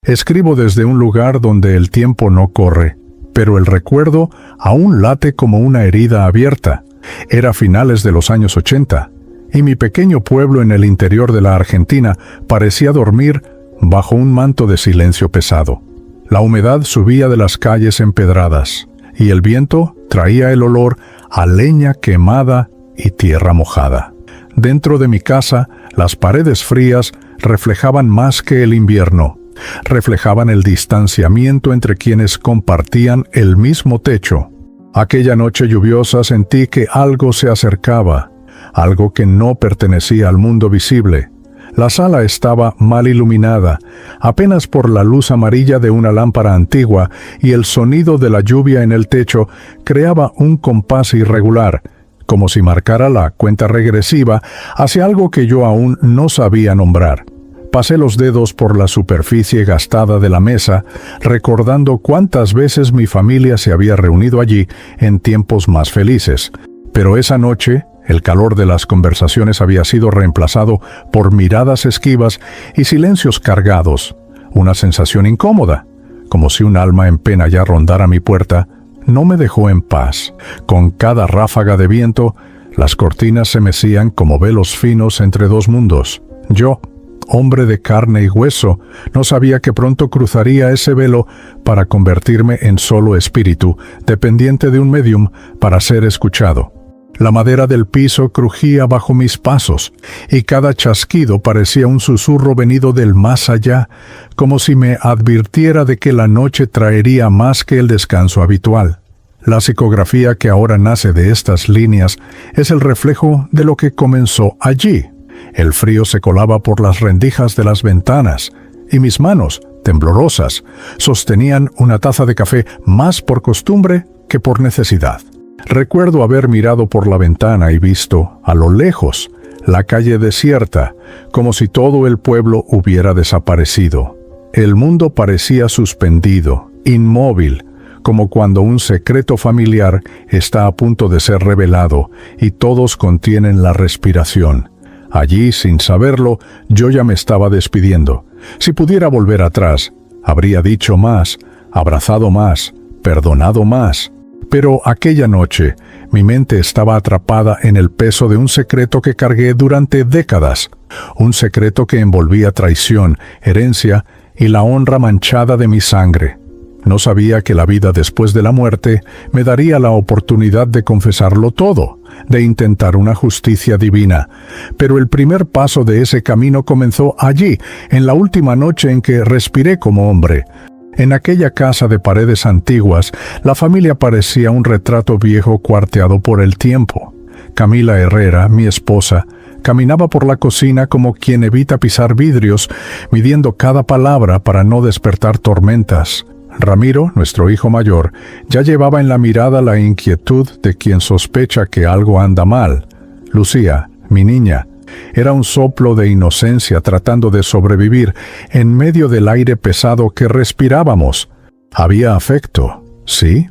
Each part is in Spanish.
Escribo desde un lugar donde el tiempo no corre, pero el recuerdo aún late como una herida abierta. Era finales de los años 80, y mi pequeño pueblo en el interior de la Argentina parecía dormir bajo un manto de silencio pesado. La humedad subía de las calles empedradas, y el viento traía el olor a leña quemada y tierra mojada. Dentro de mi casa, las paredes frías reflejaban más que el invierno. Reflejaban el distanciamiento entre quienes compartían el mismo techo. Aquella noche lluviosa sentí que algo se acercaba, algo que no pertenecía al mundo visible. La sala estaba mal iluminada, apenas por la luz amarilla de una lámpara antigua, y el sonido de la lluvia en el techo creaba un compás irregular, como si marcara la cuenta regresiva hacia algo que yo aún no sabía nombrar. Pasé los dedos por la superficie gastada de la mesa, recordando cuántas veces mi familia se había reunido allí en tiempos más felices. Pero esa noche, el calor de las conversaciones había sido reemplazado por miradas esquivas y silencios cargados. Una sensación incómoda, como si un alma en pena ya rondara mi puerta, no me dejó en paz. Con cada ráfaga de viento, las cortinas se mecían como velos finos entre dos mundos. Yo, hombre de carne y hueso, no sabía que pronto cruzaría ese velo para convertirme en solo espíritu, dependiente de un medium para ser escuchado. La madera del piso crujía bajo mis pasos, y cada chasquido parecía un susurro venido del más allá, como si me advirtiera de que la noche traería más que el descanso habitual. La psicografía que ahora nace de estas líneas es el reflejo de lo que comenzó allí. El frío se colaba por las rendijas de las ventanas, y mis manos, temblorosas, sostenían una taza de café más por costumbre que por necesidad. Recuerdo haber mirado por la ventana y visto, a lo lejos, la calle desierta, como si todo el pueblo hubiera desaparecido. El mundo parecía suspendido, inmóvil, como cuando un secreto familiar está a punto de ser revelado y todos contienen la respiración. Allí, sin saberlo, yo ya me estaba despidiendo. Si pudiera volver atrás, habría dicho más, abrazado más, perdonado más. Pero aquella noche, mi mente estaba atrapada en el peso de un secreto que cargué durante décadas. Un secreto que envolvía traición, herencia y la honra manchada de mi sangre. No sabía que la vida después de la muerte me daría la oportunidad de confesarlo todo, de intentar una justicia divina. Pero el primer paso de ese camino comenzó allí, en la última noche en que respiré como hombre. En aquella casa de paredes antiguas, la familia parecía un retrato viejo cuarteado por el tiempo. Camila Herrera, mi esposa, caminaba por la cocina como quien evita pisar vidrios, midiendo cada palabra para no despertar tormentas. Ramiro, nuestro hijo mayor, ya llevaba en la mirada la inquietud de quien sospecha que algo anda mal. Lucía, mi niña, era un soplo de inocencia tratando de sobrevivir en medio del aire pesado que respirábamos. Había afecto, sí,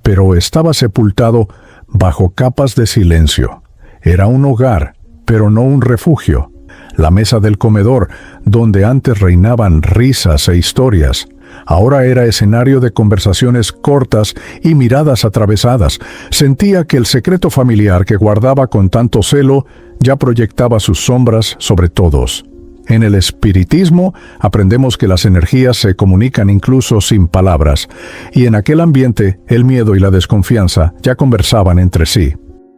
pero estaba sepultado bajo capas de silencio. Era un hogar, pero no un refugio. La mesa del comedor, donde antes reinaban risas e historias, ahora era escenario de conversaciones cortas y miradas atravesadas. Sentía que el secreto familiar que guardaba con tanto celo ya proyectaba sus sombras sobre todos. En el espiritismo aprendemos que las energías se comunican incluso sin palabras, y en aquel ambiente el miedo y la desconfianza ya conversaban entre sí.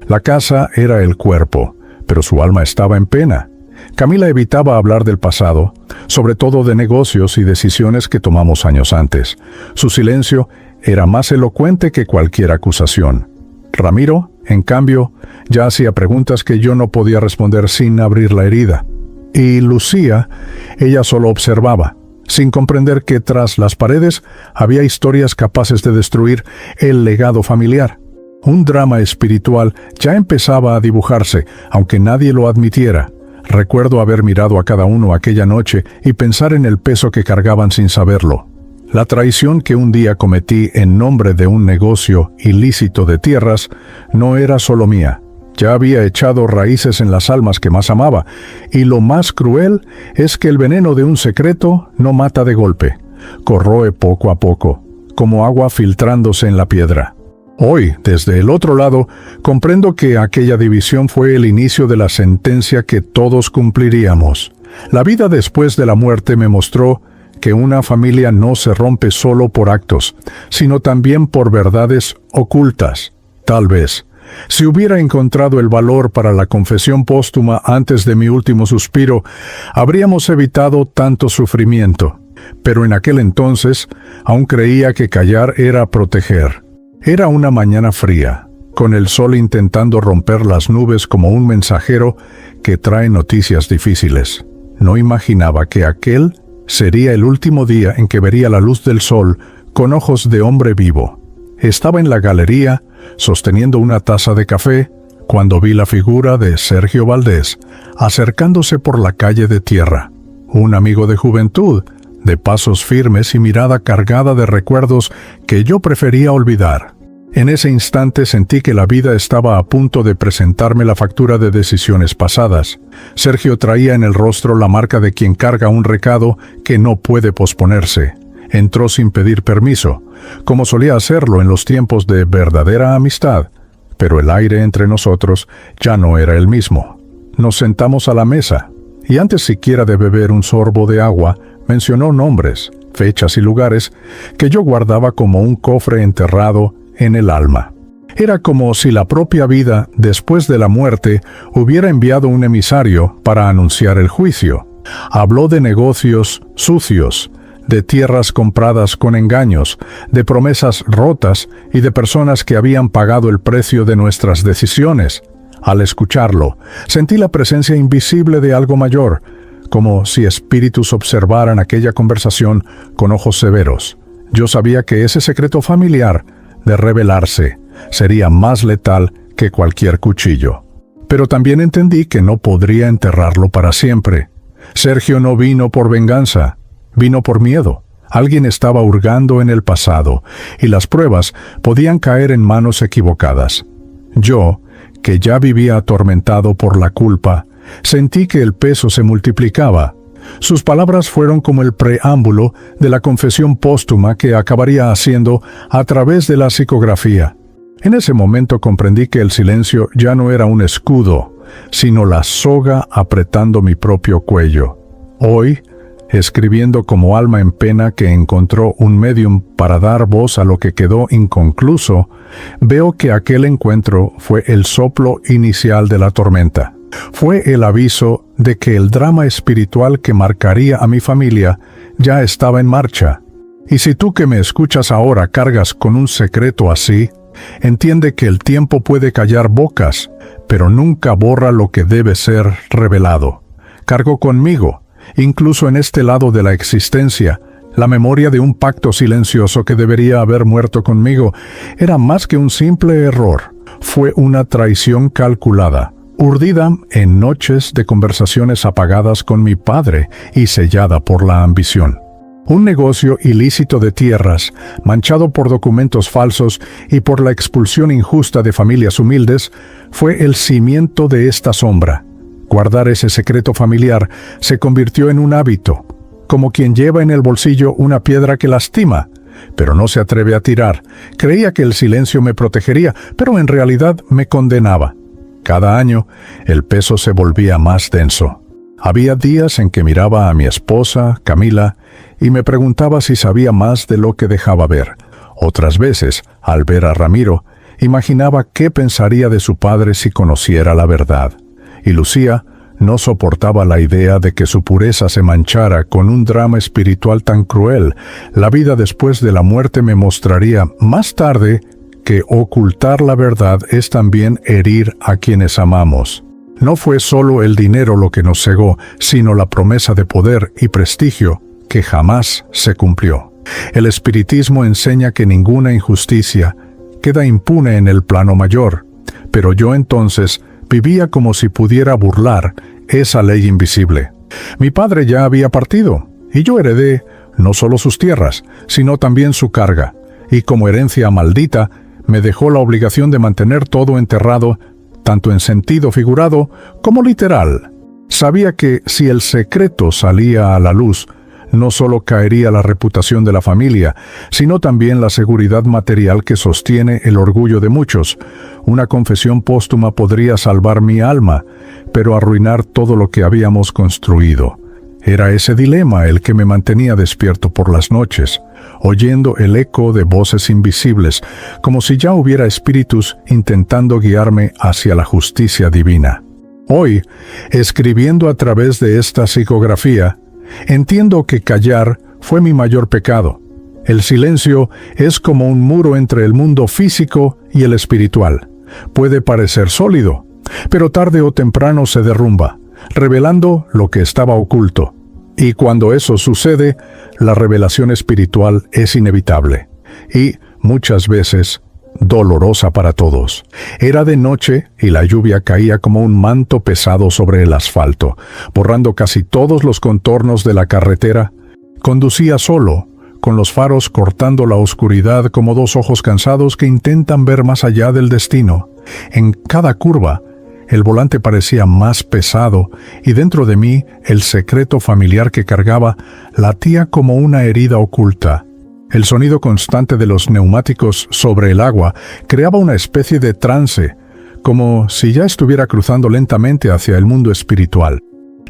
La casa era el cuerpo, pero su alma estaba en pena. Camila evitaba hablar del pasado, sobre todo de negocios y decisiones que tomamos años antes. Su silencio era más elocuente que cualquier acusación. Ramiro, en cambio, ya hacía preguntas que yo no podía responder sin abrir la herida. Y Lucía, ella solo observaba, sin comprender que tras las paredes había historias capaces de destruir el legado familiar. Un drama espiritual ya empezaba a dibujarse, aunque nadie lo admitiera. Recuerdo haber mirado a cada uno aquella noche y pensar en el peso que cargaban sin saberlo. La traición que un día cometí en nombre de un negocio ilícito de tierras no era solo mía. Ya había echado raíces en las almas que más amaba, y lo más cruel es que el veneno de un secreto no mata de golpe. corroe poco a poco, como agua filtrándose en la piedra. Hoy, desde el otro lado, comprendo que aquella división fue el inicio de la sentencia que todos cumpliríamos. La vida después de la muerte me mostró que una familia no se rompe solo por actos, sino también por verdades ocultas. Tal vez, si hubiera encontrado el valor para la confesión póstuma antes de mi último suspiro, habríamos evitado tanto sufrimiento. Pero en aquel entonces, aún creía que callar era proteger. Era una mañana fría, con el sol intentando romper las nubes como un mensajero que trae noticias difíciles. No imaginaba que aquel sería el último día en que vería la luz del sol con ojos de hombre vivo. Estaba en la galería, sosteniendo una taza de café, cuando vi la figura de Sergio Valdés acercándose por la calle de tierra. Un amigo de juventud, de pasos firmes y mirada cargada de recuerdos que yo prefería olvidar. En ese instante sentí que la vida estaba a punto de presentarme la factura de decisiones pasadas. Sergio traía en el rostro la marca de quien carga un recado que no puede posponerse. Entró sin pedir permiso, como solía hacerlo en los tiempos de verdadera amistad, pero el aire entre nosotros ya no era el mismo. Nos sentamos a la mesa, y antes siquiera de beber un sorbo de agua, mencionó nombres, fechas y lugares que yo guardaba como un cofre enterrado en el alma. Era como si la propia vida, después de la muerte, hubiera enviado un emisario para anunciar el juicio. Habló de negocios sucios, de tierras compradas con engaños, de promesas rotas y de personas que habían pagado el precio de nuestras decisiones. Al escucharlo, sentí la presencia invisible de algo mayor, como si espíritus observaran aquella conversación con ojos severos. Yo sabía que ese secreto familiar, de revelarse, sería más letal que cualquier cuchillo. Pero también entendí que no podría enterrarlo para siempre. Sergio no vino por venganza, vino por miedo. Alguien estaba hurgando en el pasado, y las pruebas podían caer en manos equivocadas. Yo, que ya vivía atormentado por la culpa, sentí que el peso se multiplicaba. Sus palabras fueron como el preámbulo de la confesión póstuma que acabaría haciendo a través de la psicografía. En ese momento comprendí que el silencio ya no era un escudo, sino la soga apretando mi propio cuello. Hoy, escribiendo como alma en pena que encontró un medium para dar voz a lo que quedó inconcluso, veo que aquel encuentro fue el soplo inicial de la tormenta. Fue el aviso de que el drama espiritual que marcaría a mi familia ya estaba en marcha. Y si tú que me escuchas ahora cargas con un secreto así, entiende que el tiempo puede callar bocas, pero nunca borra lo que debe ser revelado. Cargo conmigo, incluso en este lado de la existencia, la memoria de un pacto silencioso que debería haber muerto conmigo. Era más que un simple error. Fue una traición calculada, urdida en noches de conversaciones apagadas con mi padre y sellada por la ambición. Un negocio ilícito de tierras, manchado por documentos falsos y por la expulsión injusta de familias humildes, fue el cimiento de esta sombra. Guardar ese secreto familiar se convirtió en un hábito, como quien lleva en el bolsillo una piedra que lastima, pero no se atreve a tirar. Creía que el silencio me protegería, pero en realidad me condenaba. Cada año, el peso se volvía más denso. Había días en que miraba a mi esposa, Camila, y me preguntaba si sabía más de lo que dejaba ver. Otras veces, al ver a Ramiro, imaginaba qué pensaría de su padre si conociera la verdad. Y Lucía no soportaba la idea de que su pureza se manchara con un drama espiritual tan cruel. La vida después de la muerte me mostraría más tarde que ocultar la verdad es también herir a quienes amamos. No fue solo el dinero lo que nos cegó, sino la promesa de poder y prestigio que jamás se cumplió. El espiritismo enseña que ninguna injusticia queda impune en el plano mayor, pero yo entonces vivía como si pudiera burlar esa ley invisible. Mi padre ya había partido, y yo heredé no solo sus tierras, sino también su carga, y como herencia maldita, me dejó la obligación de mantener todo enterrado, tanto en sentido figurado como literal. Sabía que si el secreto salía a la luz, no solo caería la reputación de la familia, sino también la seguridad material que sostiene el orgullo de muchos. Una confesión póstuma podría salvar mi alma, pero arruinar todo lo que habíamos construido. Era ese dilema el que me mantenía despierto por las noches, oyendo el eco de voces invisibles, como si ya hubiera espíritus intentando guiarme hacia la justicia divina. Hoy, escribiendo a través de esta psicografía, entiendo que callar fue mi mayor pecado. El silencio es como un muro entre el mundo físico y el espiritual. Puede parecer sólido, pero tarde o temprano se derrumba, revelando lo que estaba oculto. Y cuando eso sucede, la revelación espiritual es inevitable y, muchas veces, dolorosa para todos. Era de noche y la lluvia caía como un manto pesado sobre el asfalto, borrando casi todos los contornos de la carretera. Conducía solo, con los faros cortando la oscuridad como dos ojos cansados que intentan ver más allá del destino. En cada curva, el volante parecía más pesado y dentro de mí el secreto familiar que cargaba latía como una herida oculta. El sonido constante de los neumáticos sobre el agua creaba una especie de trance, como si ya estuviera cruzando lentamente hacia el mundo espiritual.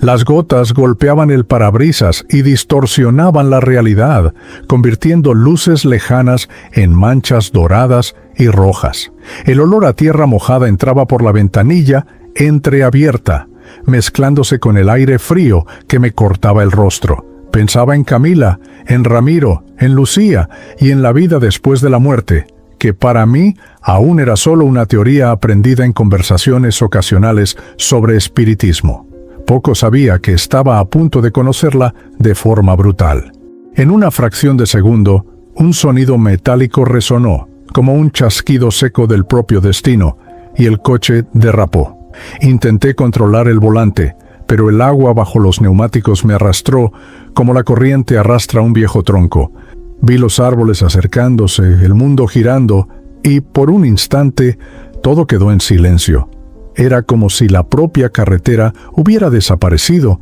Las gotas golpeaban el parabrisas y distorsionaban la realidad, convirtiendo luces lejanas en manchas doradas y rojas. El olor a tierra mojada entraba por la ventanilla entreabierta, mezclándose con el aire frío que me cortaba el rostro. Pensaba en Camila, en Ramiro, en Lucía y en la vida después de la muerte, que para mí aún era solo una teoría aprendida en conversaciones ocasionales sobre espiritismo. Poco sabía que estaba a punto de conocerla de forma brutal. En una fracción de segundo, un sonido metálico resonó, como un chasquido seco del propio destino, y el coche derrapó. Intenté controlar el volante, pero el agua bajo los neumáticos me arrastró como la corriente arrastra un viejo tronco. Vi los árboles acercándose, el mundo girando, y por un instante todo quedó en silencio. Era como si la propia carretera hubiera desaparecido,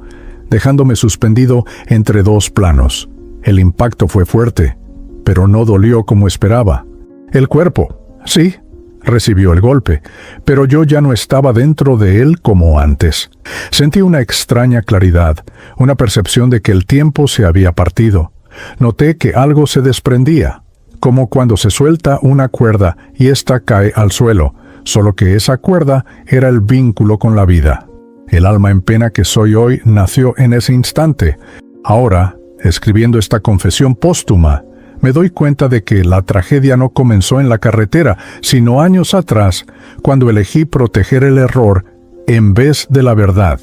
dejándome suspendido entre dos planos. El impacto fue fuerte, pero no dolió como esperaba. El cuerpo, sí, recibió el golpe, pero yo ya no estaba dentro de él como antes. Sentí una extraña claridad, una percepción de que el tiempo se había partido. Noté que algo se desprendía, como cuando se suelta una cuerda y ésta cae al suelo, solo que esa cuerda era el vínculo con la vida. El alma en pena que soy hoy nació en ese instante. Ahora, escribiendo esta confesión póstuma, me doy cuenta de que la tragedia no comenzó en la carretera, sino años atrás, cuando elegí proteger el error en vez de la verdad.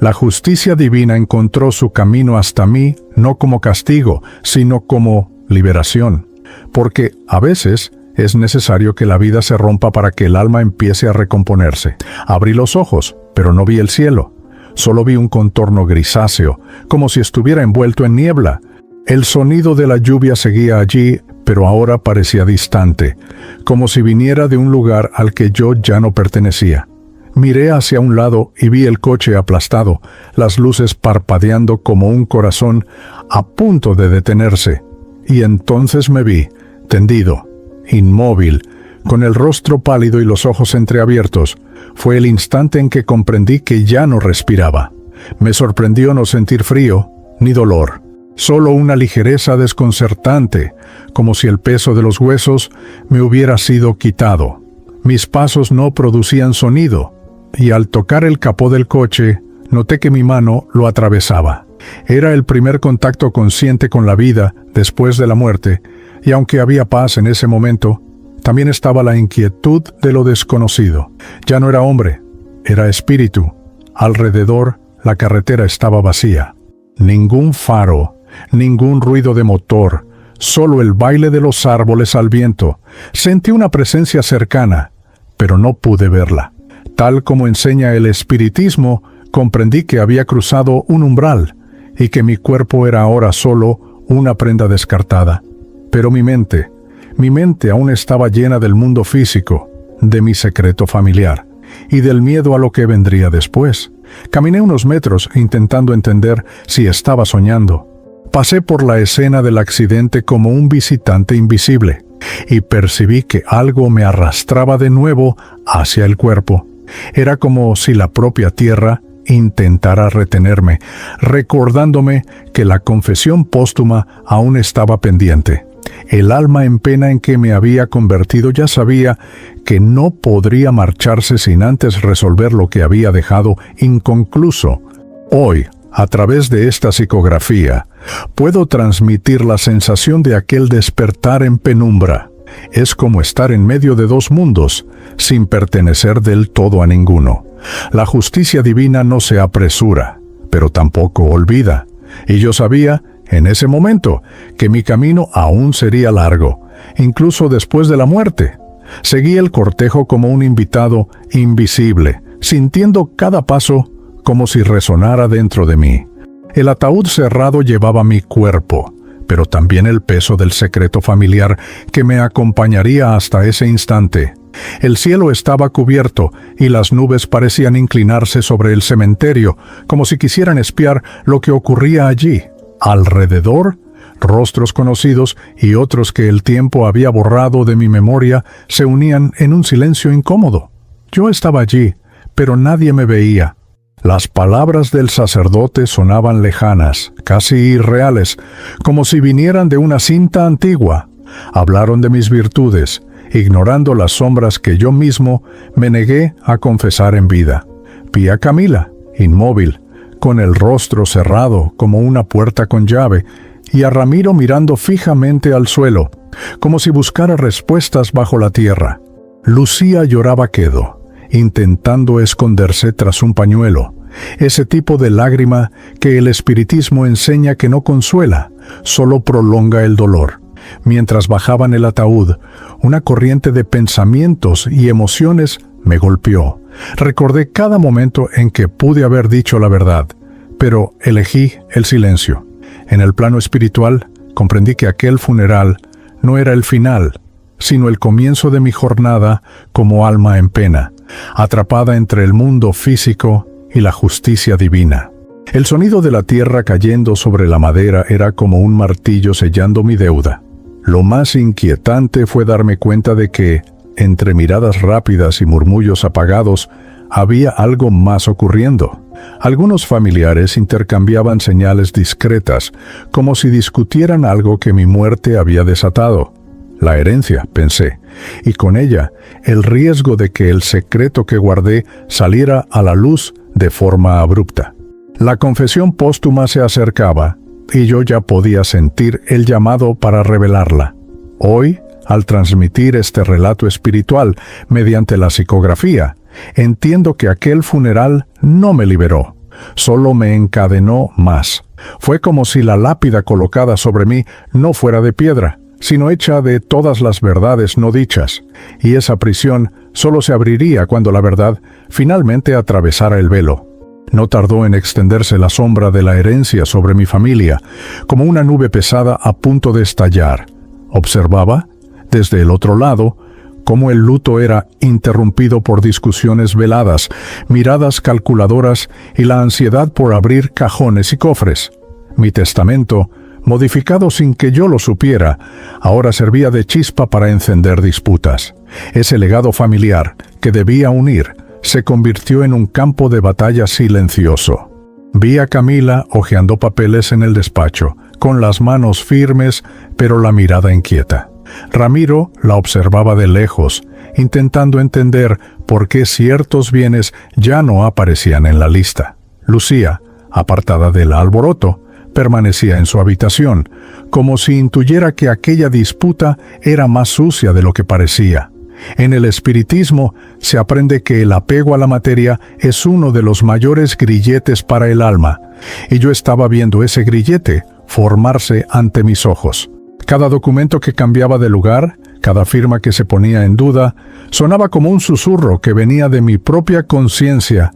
La justicia divina encontró su camino hasta mí, no como castigo, sino como liberación. Porque, a veces, es necesario que la vida se rompa para que el alma empiece a recomponerse. Abrí los ojos, pero no vi el cielo. Solo vi un contorno grisáceo, como si estuviera envuelto en niebla. El sonido de la lluvia seguía allí, pero ahora parecía distante, como si viniera de un lugar al que yo ya no pertenecía. Miré hacia un lado y vi el coche aplastado, las luces parpadeando como un corazón a punto de detenerse. Y entonces me vi, tendido, inmóvil, con el rostro pálido y los ojos entreabiertos. Fue el instante en que comprendí que ya no respiraba. Me sorprendió no sentir frío ni dolor, solo una ligereza desconcertante, como si el peso de los huesos me hubiera sido quitado. Mis pasos no producían sonido, y al tocar el capó del coche, noté que mi mano lo atravesaba. Era el primer contacto consciente con la vida después de la muerte, y aunque había paz en ese momento, también estaba la inquietud de lo desconocido. Ya no era hombre, era espíritu. Alrededor, la carretera estaba vacía. Ningún faro, ningún ruido de motor, solo el baile de los árboles al viento. Sentí una presencia cercana, pero no pude verla. Tal como enseña el espiritismo, comprendí que había cruzado un umbral y que mi cuerpo era ahora solo una prenda descartada. Pero mi mente aún estaba llena del mundo físico, de mi secreto familiar y del miedo a lo que vendría después. Caminé unos metros intentando entender si estaba soñando, Pasé por la escena del accidente como un visitante invisible y percibí que algo me arrastraba de nuevo hacia el cuerpo. Era como si la propia tierra intentara retenerme, recordándome que la confesión póstuma aún estaba pendiente. El alma en pena en que me había convertido ya sabía que no podría marcharse sin antes resolver lo que había dejado inconcluso. Hoy, a través de esta psicografía, puedo transmitir la sensación de aquel despertar en penumbra. Es como estar en medio de dos mundos, sin pertenecer del todo a ninguno. La justicia divina no se apresura, pero tampoco olvida. Y yo sabía, en ese momento, que mi camino aún sería largo, incluso después de la muerte. Seguí el cortejo como un invitado invisible, sintiendo cada paso como si resonara dentro de mí. El ataúd cerrado llevaba mi cuerpo, pero también el peso del secreto familiar que me acompañaría hasta ese instante. El cielo estaba cubierto y las nubes parecían inclinarse sobre el cementerio, como si quisieran espiar lo que ocurría allí. Alrededor, rostros conocidos y otros que el tiempo había borrado de mi memoria se unían en un silencio incómodo. Yo estaba allí, pero nadie me veía. Las palabras del sacerdote sonaban lejanas, casi irreales, como si vinieran de una cinta antigua. Hablaron de mis virtudes, ignorando las sombras que yo mismo me negué a confesar en vida. Vi a Camila, inmóvil, con el rostro cerrado como una puerta con llave, y a Ramiro mirando fijamente al suelo, como si buscara respuestas bajo la tierra. Lucía lloraba quedo, intentando esconderse tras un pañuelo, ese tipo de lágrima que el espiritismo enseña que no consuela, solo prolonga el dolor. Mientras bajaban el ataúd, una corriente de pensamientos y emociones me golpeó. Recordé cada momento en que pude haber dicho la verdad, pero elegí el silencio. En el plano espiritual, comprendí que aquel funeral no era el final, sino el comienzo de mi jornada como alma en pena, atrapada entre el mundo físico y la justicia divina. El sonido de la tierra cayendo sobre la madera era como un martillo sellando mi deuda. Lo más inquietante fue darme cuenta de que, entre miradas rápidas y murmullos apagados, había algo más ocurriendo. Algunos familiares intercambiaban señales discretas, como si discutieran algo que mi muerte había desatado. La herencia, pensé, y con ella el riesgo de que el secreto que guardé saliera a la luz de forma abrupta. La confesión póstuma se acercaba, y yo ya podía sentir el llamado para revelarla. Hoy, al transmitir este relato espiritual mediante la psicografía, entiendo que aquel funeral no me liberó, solo me encadenó más. Fue como si la lápida colocada sobre mí no fuera de piedra, sino hecha de todas las verdades no dichas, y esa prisión solo se abriría cuando la verdad finalmente atravesara el velo. No tardó en extenderse la sombra de la herencia sobre mi familia, como una nube pesada a punto de estallar. Observaba, desde el otro lado, cómo el luto era interrumpido por discusiones veladas, miradas calculadoras y la ansiedad por abrir cajones y cofres. Mi testamento, modificado sin que yo lo supiera, ahora servía de chispa para encender disputas. Ese legado familiar, que debía unir, se convirtió en un campo de batalla silencioso. Vi a Camila hojeando papeles en el despacho, con las manos firmes, pero la mirada inquieta. Ramiro la observaba de lejos, intentando entender por qué ciertos bienes ya no aparecían en la lista. Lucía, apartada del alboroto, permanecía en su habitación, como si intuyera que aquella disputa era más sucia de lo que parecía. En el espiritismo se aprende que el apego a la materia es uno de los mayores grilletes para el alma, y yo estaba viendo ese grillete formarse ante mis ojos. Cada documento que cambiaba de lugar, cada firma que se ponía en duda, sonaba como un susurro que venía de mi propia conciencia.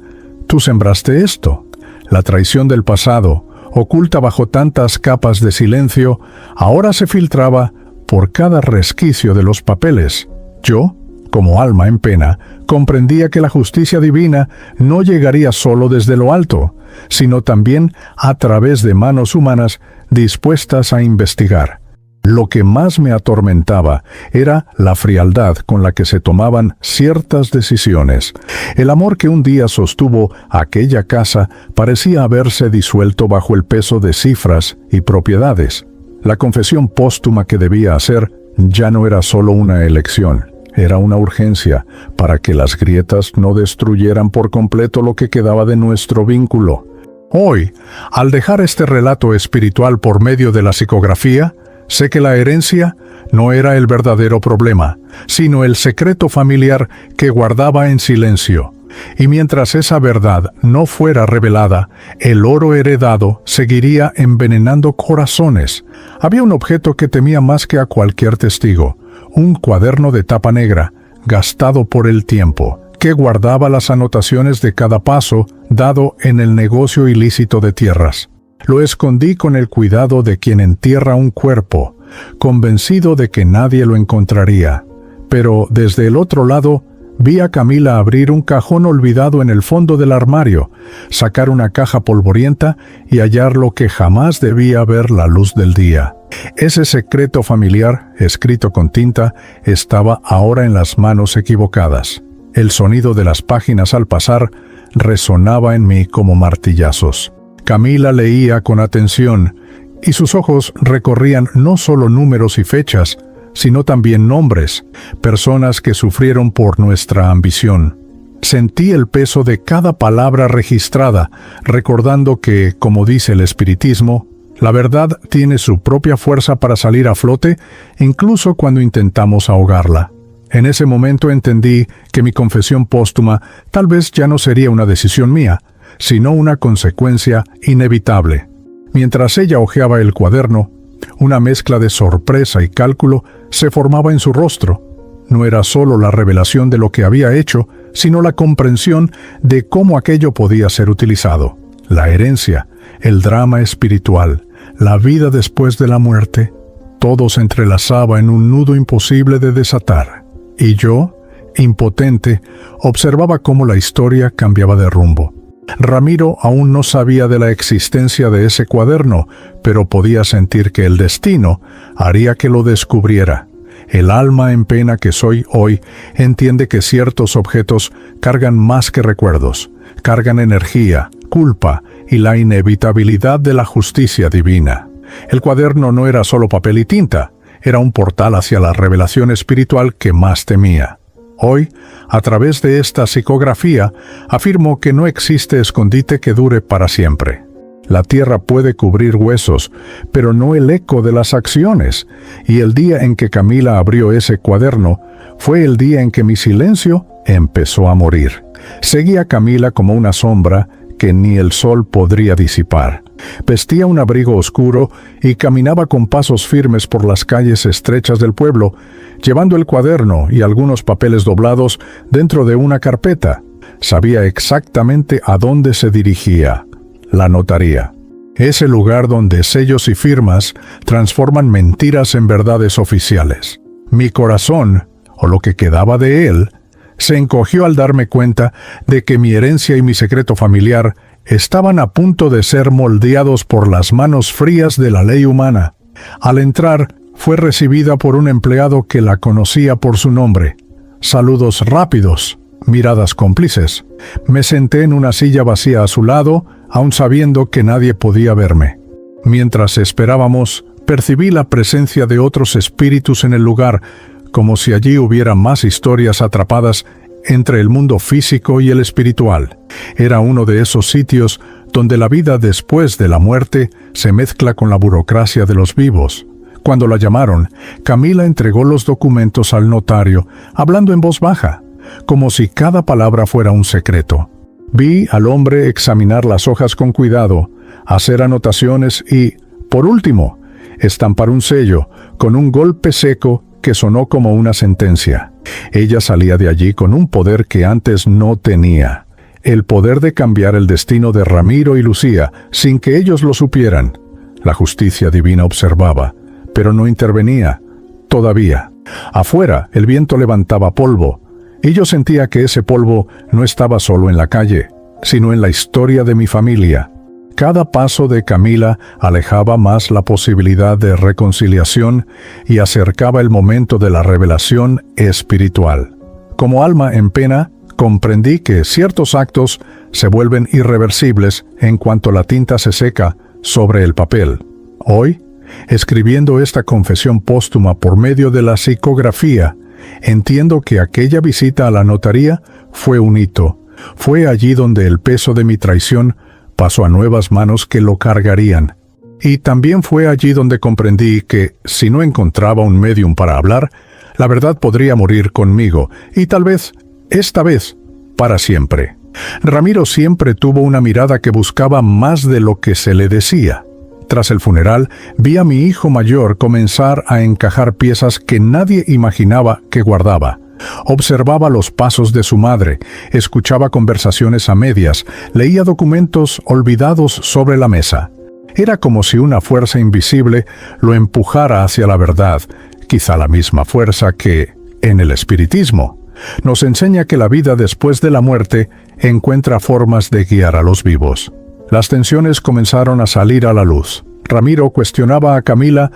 Tú sembraste esto. La traición del pasado, oculta bajo tantas capas de silencio, ahora se filtraba por cada resquicio de los papeles. Yo, como alma en pena, comprendía que la justicia divina no llegaría solo desde lo alto, sino también a través de manos humanas dispuestas a investigar. Lo que más me atormentaba era la frialdad con la que se tomaban ciertas decisiones. El amor que un día sostuvo aquella casa parecía haberse disuelto bajo el peso de cifras y propiedades. La confesión póstuma que debía hacer ya no era solo una elección, era una urgencia para que las grietas no destruyeran por completo lo que quedaba de nuestro vínculo. Hoy, al dejar este relato espiritual por medio de la psicografía, sé que la herencia no era el verdadero problema, sino el secreto familiar que guardaba en silencio. Y mientras esa verdad no fuera revelada, el oro heredado seguiría envenenando corazones. Había un objeto que temía más que a cualquier testigo, un cuaderno de tapa negra, gastado por el tiempo, que guardaba las anotaciones de cada paso dado en el negocio ilícito de tierras. Lo escondí con el cuidado de quien entierra un cuerpo, convencido de que nadie lo encontraría. Pero desde el otro lado, vi a Camila abrir un cajón olvidado en el fondo del armario, sacar una caja polvorienta y hallar lo que jamás debía ver la luz del día. Ese secreto familiar, escrito con tinta, estaba ahora en las manos equivocadas. El sonido de las páginas al pasar resonaba en mí como martillazos. Camila leía con atención, y sus ojos recorrían no solo números y fechas, sino también nombres, personas que sufrieron por nuestra ambición. Sentí el peso de cada palabra registrada, recordando que, como dice el espiritismo, la verdad tiene su propia fuerza para salir a flote, incluso cuando intentamos ahogarla. En ese momento entendí que mi confesión póstuma tal vez ya no sería una decisión mía, sino una consecuencia inevitable. Mientras ella hojeaba el cuaderno, una mezcla de sorpresa y cálculo se formaba en su rostro. No era solo la revelación de lo que había hecho, sino la comprensión de cómo aquello podía ser utilizado. La herencia, el drama espiritual, la vida después de la muerte, todo se entrelazaba en un nudo imposible de desatar. Y yo, impotente, observaba cómo la historia cambiaba de rumbo. Ramiro aún no sabía de la existencia de ese cuaderno, pero podía sentir que el destino haría que lo descubriera. El alma en pena que soy hoy entiende que ciertos objetos cargan más que recuerdos, cargan energía, culpa y la inevitabilidad de la justicia divina. El cuaderno no era solo papel y tinta, era un portal hacia la revelación espiritual que más temía. Hoy, a través de esta psicografía, afirmo que no existe escondite que dure para siempre. La tierra puede cubrir huesos, pero no el eco de las acciones, y el día en que Camila abrió ese cuaderno fue el día en que mi silencio empezó a morir. Seguí a Camila como una sombra que ni el sol podría disipar. Vestía un abrigo oscuro y caminaba con pasos firmes por las calles estrechas del pueblo, llevando el cuaderno y algunos papeles doblados dentro de una carpeta. Sabía exactamente a dónde se dirigía: la notaría. Ese lugar donde sellos y firmas transforman mentiras en verdades oficiales. Mi corazón, o lo que quedaba de él, se encogió al darme cuenta de que mi herencia y mi secreto familiar estaban a punto de ser moldeados por las manos frías de la ley humana. Al entrar, fue recibida por un empleado que la conocía por su nombre. Saludos rápidos, miradas cómplices. Me senté en una silla vacía a su lado, aun sabiendo que nadie podía verme. Mientras esperábamos, percibí la presencia de otros espíritus en el lugar, como si allí hubiera más historias atrapadas entre el mundo físico y el espiritual. Era uno de esos sitios donde la vida después de la muerte se mezcla con la burocracia de los vivos. Cuando la llamaron, Camila entregó los documentos al notario, hablando en voz baja, como si cada palabra fuera un secreto. Vi al hombre examinar las hojas con cuidado, hacer anotaciones y, por último, estampar un sello con un golpe seco que sonó como una sentencia. Ella salía de allí con un poder que antes no tenía. El poder de cambiar el destino de Ramiro y Lucía sin que ellos lo supieran. La justicia divina observaba, pero no intervenía. Todavía. Afuera, el viento levantaba polvo, y yo sentía que ese polvo no estaba solo en la calle, sino en la historia de mi familia. cada paso de Camila alejaba más la posibilidad de reconciliación y acercaba el momento de la revelación espiritual. Como alma en pena, comprendí que ciertos actos se vuelven irreversibles en cuanto la tinta se seca sobre el papel. Hoy, escribiendo esta confesión póstuma por medio de la psicografía, entiendo que aquella visita a la notaría fue un hito. Fue allí donde el peso de mi traición pasó a nuevas manos que lo cargarían. Y también fue allí donde comprendí que, si no encontraba un medium para hablar, la verdad podría morir conmigo, y tal vez, esta vez, para siempre. Ramiro siempre tuvo una mirada que buscaba más de lo que se le decía. Tras el funeral, vi a mi hijo mayor comenzar a encajar piezas que nadie imaginaba que guardaba. Observaba los pasos de su madre, escuchaba conversaciones a medias, leía documentos olvidados sobre la mesa. Era como si una fuerza invisible lo empujara hacia la verdad, quizá la misma fuerza que, en el espiritismo, nos enseña que la vida después de la muerte encuentra formas de guiar a los vivos. Las tensiones comenzaron a salir a la luz. Ramiro cuestionaba a Camila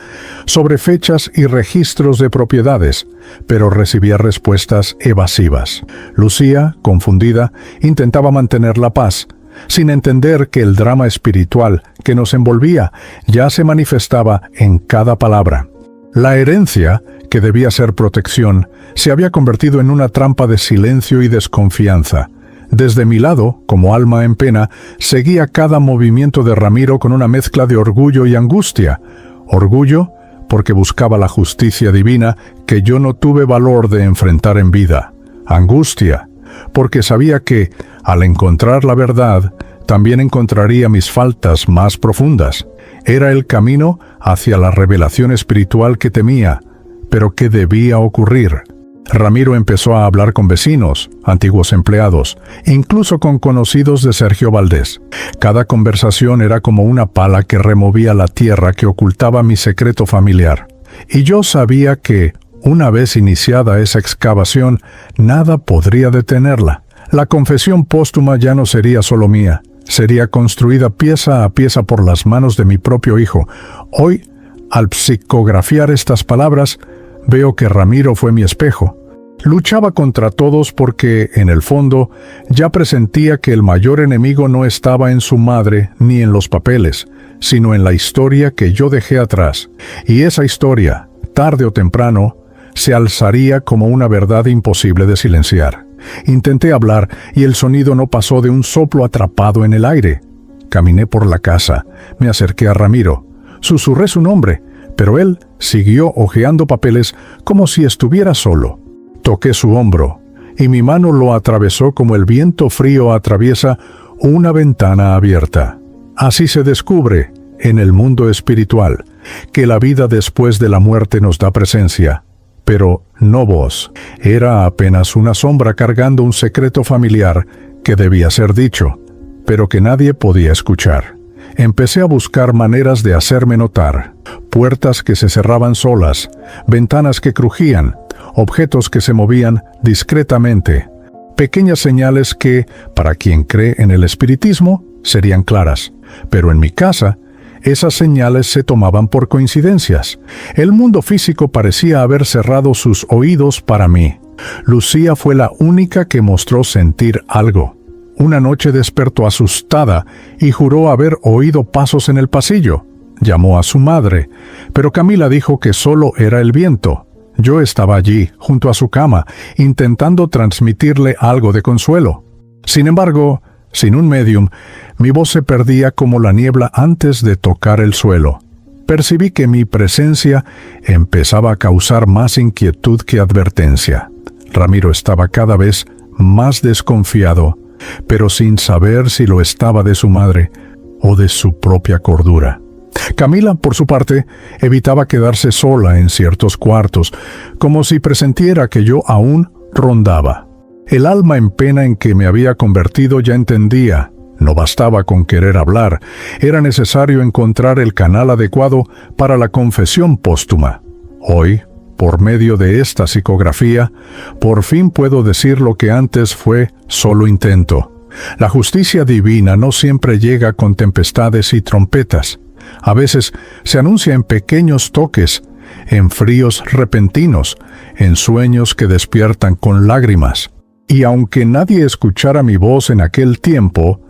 sobre fechas y registros de propiedades, pero recibía respuestas evasivas. Lucía, confundida, intentaba mantener la paz, sin entender que el drama espiritual que nos envolvía ya se manifestaba en cada palabra. La herencia, que debía ser protección, se había convertido en una trampa de silencio y desconfianza. Desde mi lado, como alma en pena, seguía cada movimiento de Ramiro con una mezcla de orgullo y angustia. Orgullo, porque buscaba la justicia divina que yo no tuve valor de enfrentar en vida. Angustia, porque sabía que, al encontrar la verdad, también encontraría mis faltas más profundas. Era el camino hacia la revelación espiritual que temía, pero que debía ocurrir. Ramiro empezó a hablar con vecinos, antiguos empleados, incluso con conocidos de Sergio Valdés. Cada conversación era como una pala que removía la tierra que ocultaba mi secreto familiar. Y yo sabía que, una vez iniciada esa excavación, nada podría detenerla. La confesión póstuma ya no sería solo mía, sería construida pieza a pieza por las manos de mi propio hijo. Hoy, al psicografiar estas palabras, veo que Ramiro fue mi espejo. Luchaba contra todos porque, en el fondo, ya presentía que el mayor enemigo no estaba en su madre ni en los papeles, sino en la historia que yo dejé atrás. Y esa historia, tarde o temprano, se alzaría como una verdad imposible de silenciar. Intenté hablar y el sonido no pasó de un soplo atrapado en el aire. Caminé por la casa, me acerqué a Ramiro, susurré su nombre, pero él siguió hojeando papeles como si estuviera solo. Toqué su hombro, y mi mano lo atravesó como el viento frío atraviesa una ventana abierta. Así se descubre, en el mundo espiritual, que la vida después de la muerte nos da presencia, pero no voz. Era apenas una sombra cargando un secreto familiar que debía ser dicho, pero que nadie podía escuchar. Empecé a buscar maneras de hacerme notar, puertas que se cerraban solas, ventanas que crujían, objetos que se movían discretamente, pequeñas señales que, para quien cree en el espiritismo, serían claras. Pero en mi casa, esas señales se tomaban por coincidencias. El mundo físico parecía haber cerrado sus oídos para mí. Lucía fue la única que mostró sentir algo. Una noche despertó asustada y juró haber oído pasos en el pasillo. Llamó a su madre, pero Camila dijo que solo era el viento. Yo estaba allí, junto a su cama, intentando transmitirle algo de consuelo. Sin embargo, sin un medium, mi voz se perdía como la niebla antes de tocar el suelo. Percibí que mi presencia empezaba a causar más inquietud que advertencia. Ramiro estaba cada vez más desconfiado, pero sin saber si lo estaba de su madre o de su propia cordura. Camila, por su parte, evitaba quedarse sola en ciertos cuartos, como si presentiera que yo aún rondaba. El alma en pena en que me había convertido ya entendía. No bastaba con querer hablar, era necesario encontrar el canal adecuado para la confesión póstuma. Hoy, por medio de esta psicografía, por fin puedo decir lo que antes fue solo intento. La justicia divina no siempre llega con tempestades y trompetas. A veces se anuncia en pequeños toques, en fríos repentinos, en sueños que despiertan con lágrimas. Y aunque nadie escuchara mi voz en aquel tiempo,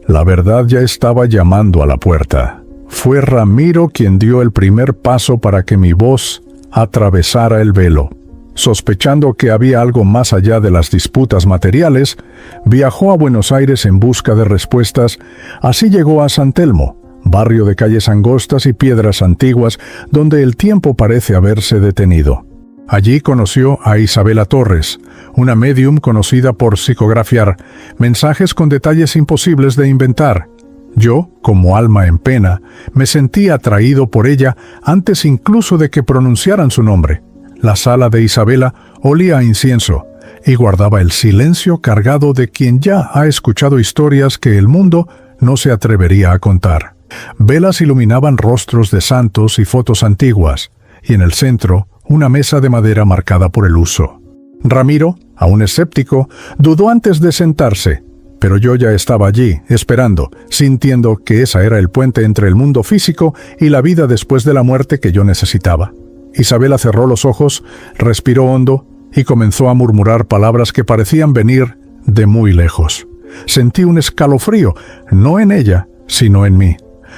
la verdad ya estaba llamando a la puerta. Fue Ramiro quien dio el primer paso para que mi voz atravesara el velo. Sospechando que había algo más allá de las disputas materiales, viajó a Buenos Aires en busca de respuestas. Así llegó a San Telmo, barrio de calles angostas y piedras antiguas, donde el tiempo parece haberse detenido. Allí conoció a Isabela Torres, una médium conocida por psicografiar mensajes con detalles imposibles de inventar. Yo, como alma en pena, me sentí atraído por ella antes incluso de que pronunciaran su nombre. La sala de Isabela olía a incienso y guardaba el silencio cargado de quien ya ha escuchado historias que el mundo no se atrevería a contar. Velas iluminaban rostros de santos y fotos antiguas, y en el centro una mesa de madera marcada por el uso. Ramiro, aún escéptico, dudó antes de sentarse, pero yo ya estaba allí, esperando, sintiendo que ese era el puente entre el mundo físico y la vida después de la muerte que yo necesitaba. Isabela cerró los ojos, respiró hondo y comenzó a murmurar palabras que parecían venir de muy lejos. Sentí un escalofrío, no en ella, sino en mí,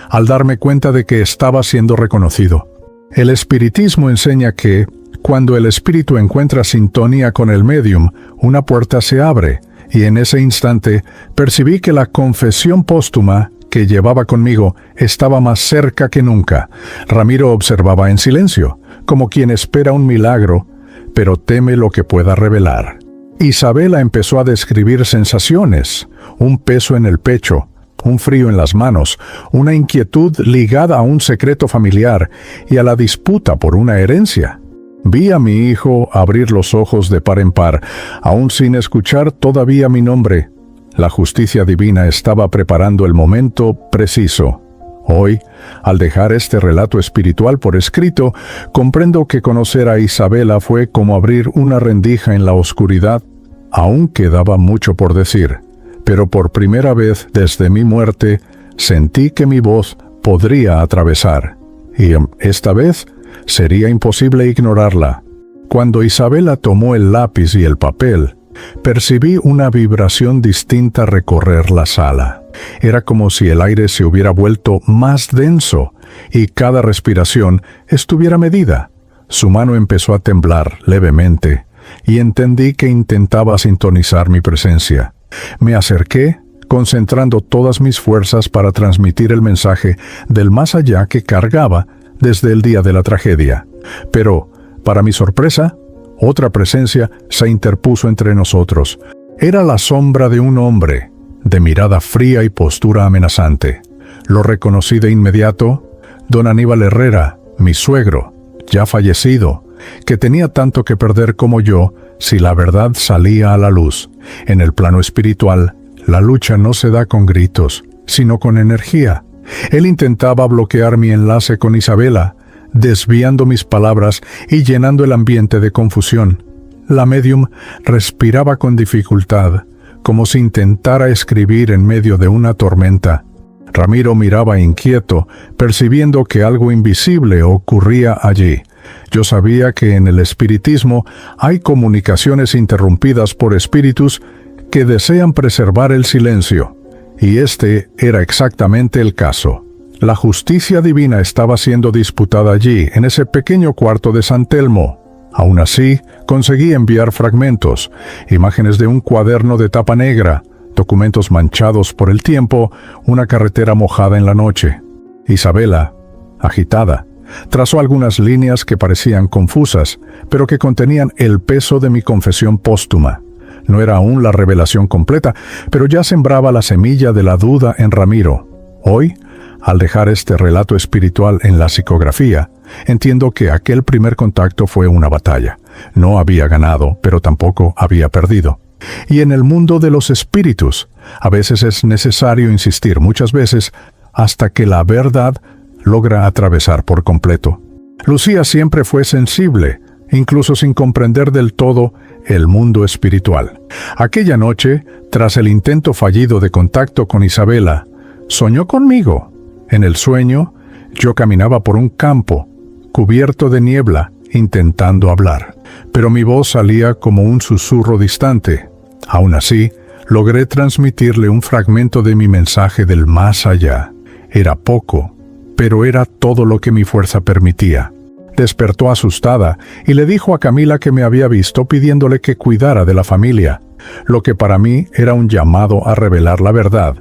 al darme cuenta de que estaba siendo reconocido. El espiritismo enseña que, cuando el espíritu encuentra sintonía con el médium, una puerta se abre, y en ese instante percibí que la confesión póstuma que llevaba conmigo estaba más cerca que nunca. Ramiro observaba en silencio, como quien espera un milagro, pero teme lo que pueda revelar. Isabela empezó a describir sensaciones, un peso en el pecho, un frío en las manos, una inquietud ligada a un secreto familiar y a la disputa por una herencia. Vi a mi hijo abrir los ojos de par en par, aún sin escuchar todavía mi nombre. La justicia divina estaba preparando el momento preciso. Hoy, al dejar este relato espiritual por escrito, comprendo que conocer a Isabela fue como abrir una rendija en la oscuridad. Aún quedaba mucho por decir, pero por primera vez desde mi muerte sentí que mi voz podría atravesar, y esta vez sería imposible ignorarla. Cuando Isabela tomó el lápiz y el papel, percibí una vibración distinta recorrer la sala. Era como si el aire se hubiera vuelto más denso y cada respiración estuviera medida. Su mano empezó a temblar levemente y entendí que intentaba sintonizar mi presencia. Me acerqué, concentrando todas mis fuerzas para transmitir el mensaje del más allá que cargaba desde el día de la tragedia. Pero, para mi sorpresa, otra presencia se interpuso entre nosotros. Era la sombra de un hombre, de mirada fría y postura amenazante. Lo reconocí de inmediato, don Aníbal Herrera, mi suegro, ya fallecido, que tenía tanto que perder como yo si la verdad salía a la luz. En el plano espiritual, la lucha no se da con gritos, sino con energía. Él intentaba bloquear mi enlace con Isabela, desviando mis palabras y llenando el ambiente de confusión. La médium respiraba con dificultad, como si intentara escribir en medio de una tormenta. Ramiro miraba inquieto, percibiendo que algo invisible ocurría allí. Yo sabía que en el espiritismo hay comunicaciones interrumpidas por espíritus que desean preservar el silencio, y este era exactamente el caso. La justicia divina estaba siendo disputada allí, en ese pequeño cuarto de San Telmo. Aún así, conseguí enviar fragmentos, imágenes de un cuaderno de tapa negra, documentos manchados por el tiempo, una carretera mojada en la noche. Isabela, agitada, trazó algunas líneas que parecían confusas, pero que contenían el peso de mi confesión póstuma. No era aún la revelación completa, pero ya sembraba la semilla de la duda en Ramiro. Hoy, al dejar este relato espiritual en la psicografía, entiendo que aquel primer contacto fue una batalla. No había ganado, pero tampoco había perdido. Y en el mundo de los espíritus, a veces es necesario insistir, muchas veces, hasta que la verdad logra atravesar por completo. Lucía siempre fue sensible, incluso sin comprender del todo el mundo espiritual. Aquella noche, tras el intento fallido de contacto con Isabela, soñó conmigo. En el sueño, yo caminaba por un campo, cubierto de niebla, intentando hablar, pero mi voz salía como un susurro distante. Aún así, logré transmitirle un fragmento de mi mensaje del más allá. Era poco, pero era todo lo que mi fuerza permitía. Despertó asustada y le dijo a Camila que me había visto pidiéndole que cuidara de la familia, lo que para mí era un llamado a revelar la verdad.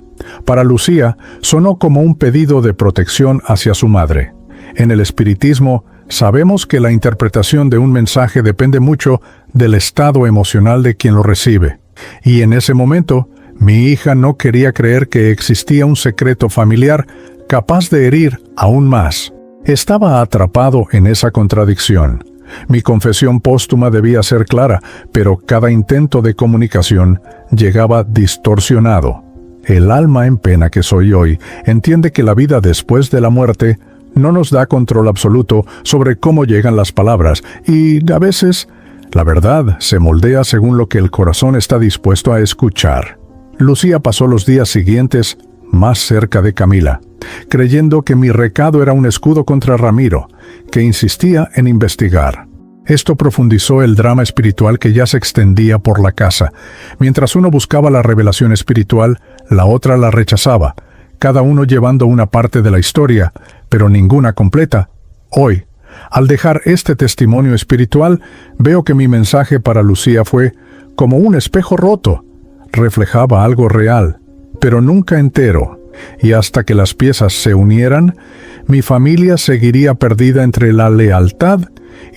Para Lucía, sonó como un pedido de protección hacia su madre. En el espiritismo, sabemos que la interpretación de un mensaje depende mucho del estado emocional de quien lo recibe. Y en ese momento, mi hija no quería creer que existía un secreto familiar capaz de herir aún más. Estaba atrapado en esa contradicción. Mi confesión póstuma debía ser clara, pero cada intento de comunicación llegaba distorsionado. El alma en pena que soy hoy entiende que la vida después de la muerte no nos da control absoluto sobre cómo llegan las palabras, y a veces la verdad se moldea según lo que el corazón está dispuesto a escuchar. Lucía pasó los días siguientes más cerca de Camila, creyendo que mi recado era un escudo contra Ramiro, que insistía en investigar. Esto profundizó el drama espiritual que ya se extendía por la casa. Mientras uno buscaba la revelación espiritual, la otra la rechazaba, cada uno llevando una parte de la historia, pero ninguna completa. Hoy, al dejar este testimonio espiritual, veo que mi mensaje para Lucía fue como un espejo roto. Reflejaba algo real, pero nunca entero, y hasta que las piezas se unieran, mi familia seguiría perdida entre la lealtad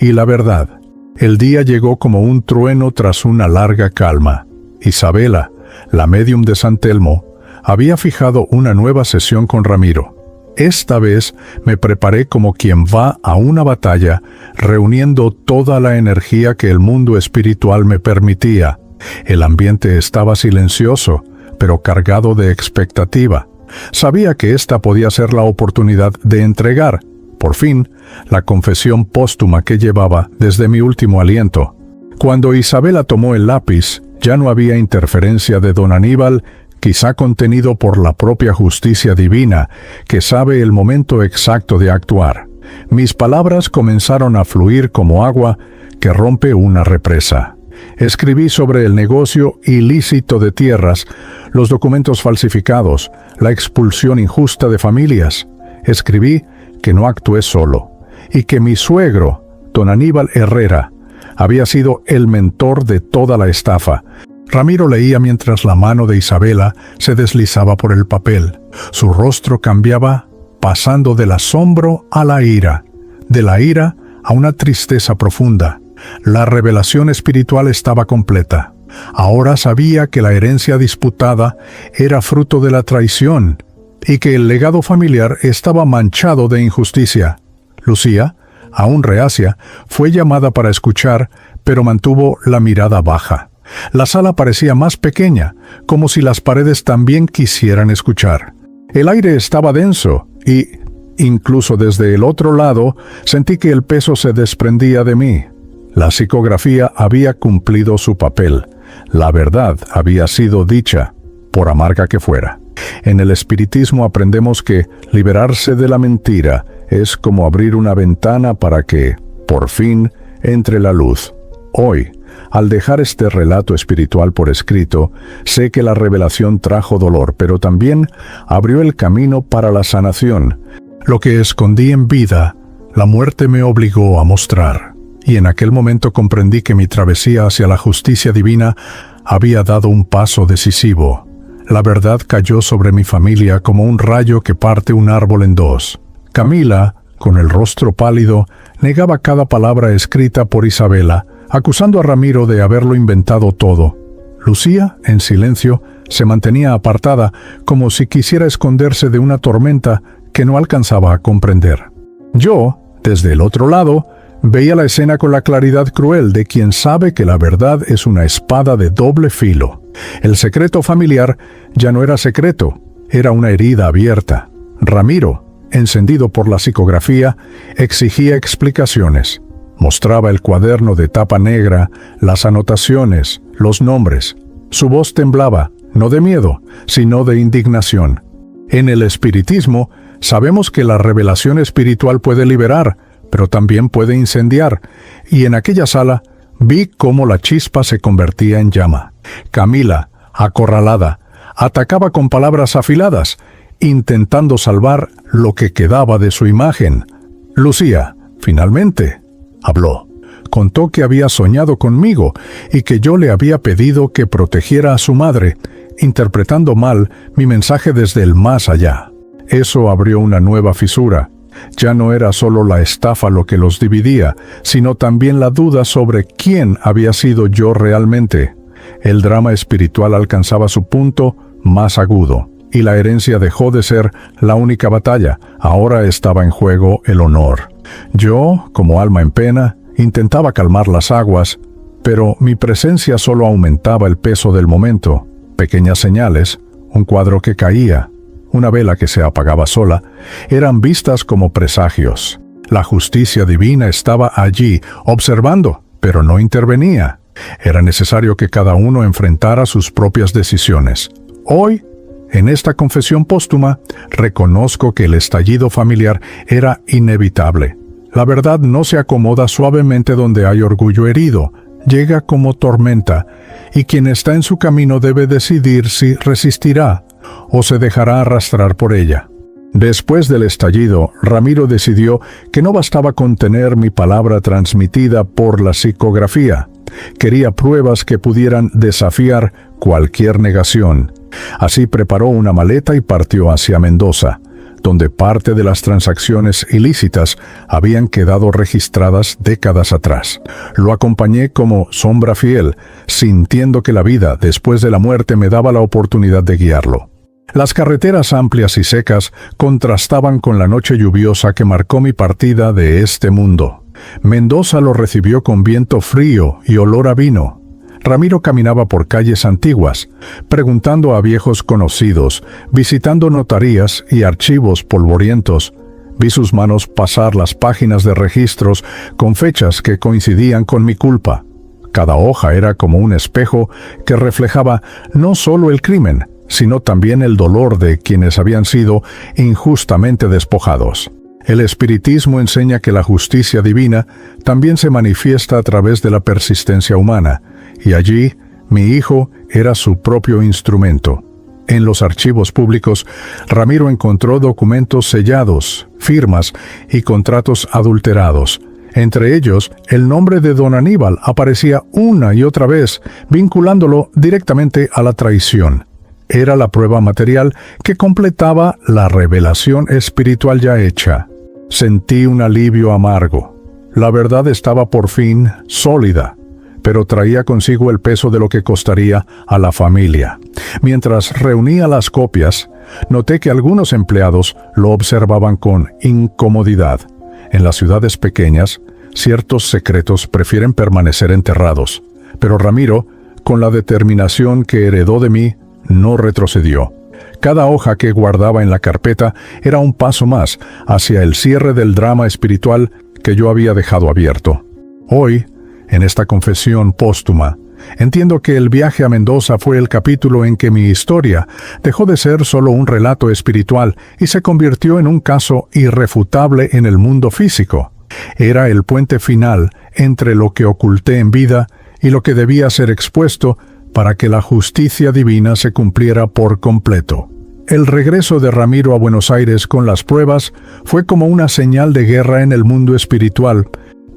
y la verdad. El día llegó como un trueno tras una larga calma. Isabela, la médium de San Telmo, había fijado una nueva sesión con Ramiro. Esta vez me preparé como quien va a una batalla, reuniendo toda la energía que el mundo espiritual me permitía. El ambiente estaba silencioso, pero cargado de expectativa. Sabía que esta podía ser la oportunidad de entregar, por fin, la confesión póstuma que llevaba desde mi último aliento. Cuando Isabela tomó el lápiz, ya no había interferencia de don Aníbal, quizá contenido por la propia justicia divina, que sabe el momento exacto de actuar. Mis palabras comenzaron a fluir como agua que rompe una represa. Escribí sobre el negocio ilícito de tierras, los documentos falsificados, la expulsión injusta de familias. Escribí que no actué solo, y que mi suegro, don Aníbal Herrera, había sido el mentor de toda la estafa. Ramiro leía mientras la mano de Isabela se deslizaba por el papel. Su rostro cambiaba, pasando del asombro a la ira, de la ira a una tristeza profunda. La revelación espiritual estaba completa. Ahora sabía que la herencia disputada era fruto de la traición y que el legado familiar estaba manchado de injusticia. Lucía, aún reacia, fue llamada para escuchar, pero mantuvo la mirada baja. La sala parecía más pequeña, como si las paredes también quisieran escuchar. El aire estaba denso y, incluso desde el otro lado, sentí que el peso se desprendía de mí. La psicografía había cumplido su papel. La verdad había sido dicha, por amarga que fuera. En el espiritismo aprendemos que liberarse de la mentira es como abrir una ventana para que, por fin, entre la luz. Hoy, al dejar este relato espiritual por escrito, sé que la revelación trajo dolor, pero también abrió el camino para la sanación. Lo que escondí en vida, la muerte me obligó a mostrar. Y en aquel momento comprendí que mi travesía hacia la justicia divina había dado un paso decisivo. La verdad cayó sobre mi familia como un rayo que parte un árbol en dos. Camila, con el rostro pálido, negaba cada palabra escrita por Isabela, acusando a Ramiro de haberlo inventado todo. Lucía, en silencio, se mantenía apartada, como si quisiera esconderse de una tormenta que no alcanzaba a comprender. Yo, desde el otro lado, veía la escena con la claridad cruel de quien sabe que la verdad es una espada de doble filo. El secreto familiar ya no era secreto, era una herida abierta. Ramiro, encendido por la psicografía, exigía explicaciones. Mostraba el cuaderno de tapa negra, las anotaciones, los nombres. Su voz temblaba, no de miedo, sino de indignación. En el espiritismo, sabemos que la revelación espiritual puede liberar, pero también puede incendiar, y en aquella sala vi cómo la chispa se convertía en llama. Camila, acorralada, atacaba con palabras afiladas, intentando salvar lo que quedaba de su imagen. Lucía, finalmente, habló. Contó que había soñado conmigo y que yo le había pedido que protegiera a su madre, interpretando mal mi mensaje desde el más allá. Eso abrió una nueva fisura. Ya no era solo la estafa lo que los dividía, sino también la duda sobre quién había sido yo realmente. El drama espiritual alcanzaba su punto más agudo, y la herencia dejó de ser la única batalla. Ahora estaba en juego el honor. Yo, como alma en pena, intentaba calmar las aguas, pero mi presencia solo aumentaba el peso del momento. Pequeñas señales, un cuadro que caía, una vela que se apagaba sola, eran vistas como presagios. La justicia divina estaba allí, observando, pero no intervenía. Era necesario que cada uno enfrentara sus propias decisiones. Hoy, en esta confesión póstuma, reconozco que el estallido familiar era inevitable. La verdad no se acomoda suavemente donde hay orgullo herido, llega como tormenta, y quien está en su camino debe decidir si resistirá o se dejará arrastrar por ella. Después del estallido, Ramiro decidió que no bastaba con tener mi palabra transmitida por la psicografía. Quería pruebas que pudieran desafiar cualquier negación. Así preparó una maleta y partió hacia Mendoza, donde parte de las transacciones ilícitas habían quedado registradas décadas atrás. Lo acompañé como sombra fiel, sintiendo que la vida después de la muerte me daba la oportunidad de guiarlo. Las carreteras amplias y secas contrastaban con la noche lluviosa que marcó mi partida de este mundo. Mendoza lo recibió con viento frío y olor a vino. Ramiro caminaba por calles antiguas, preguntando a viejos conocidos, visitando notarías y archivos polvorientos. Vi sus manos pasar las páginas de registros con fechas que coincidían con mi culpa. Cada hoja era como un espejo que reflejaba no solo el crimen, sino también el dolor de quienes habían sido injustamente despojados. El espiritismo enseña que la justicia divina también se manifiesta a través de la persistencia humana, y allí mi hijo era su propio instrumento. En los archivos públicos, Ramiro encontró documentos sellados, firmas y contratos adulterados. Entre ellos, el nombre de don Aníbal aparecía una y otra vez, vinculándolo directamente a la traición. Era la prueba material que completaba la revelación espiritual ya hecha. Sentí un alivio amargo. La verdad estaba por fin sólida, pero traía consigo el peso de lo que costaría a la familia. Mientras reunía las copias, noté que algunos empleados lo observaban con incomodidad. En las ciudades pequeñas, ciertos secretos prefieren permanecer enterrados, pero Ramiro, con la determinación que heredó de mí, no retrocedió. Cada hoja que guardaba en la carpeta era un paso más hacia el cierre del drama espiritual que yo había dejado abierto. Hoy, en esta confesión póstuma, entiendo que el viaje a Mendoza fue el capítulo en que mi historia dejó de ser solo un relato espiritual y se convirtió en un caso irrefutable en el mundo físico. Era el puente final entre lo que oculté en vida y lo que debía ser expuesto para que la justicia divina se cumpliera por completo. El regreso de Ramiro a Buenos Aires con las pruebas fue como una señal de guerra en el mundo espiritual.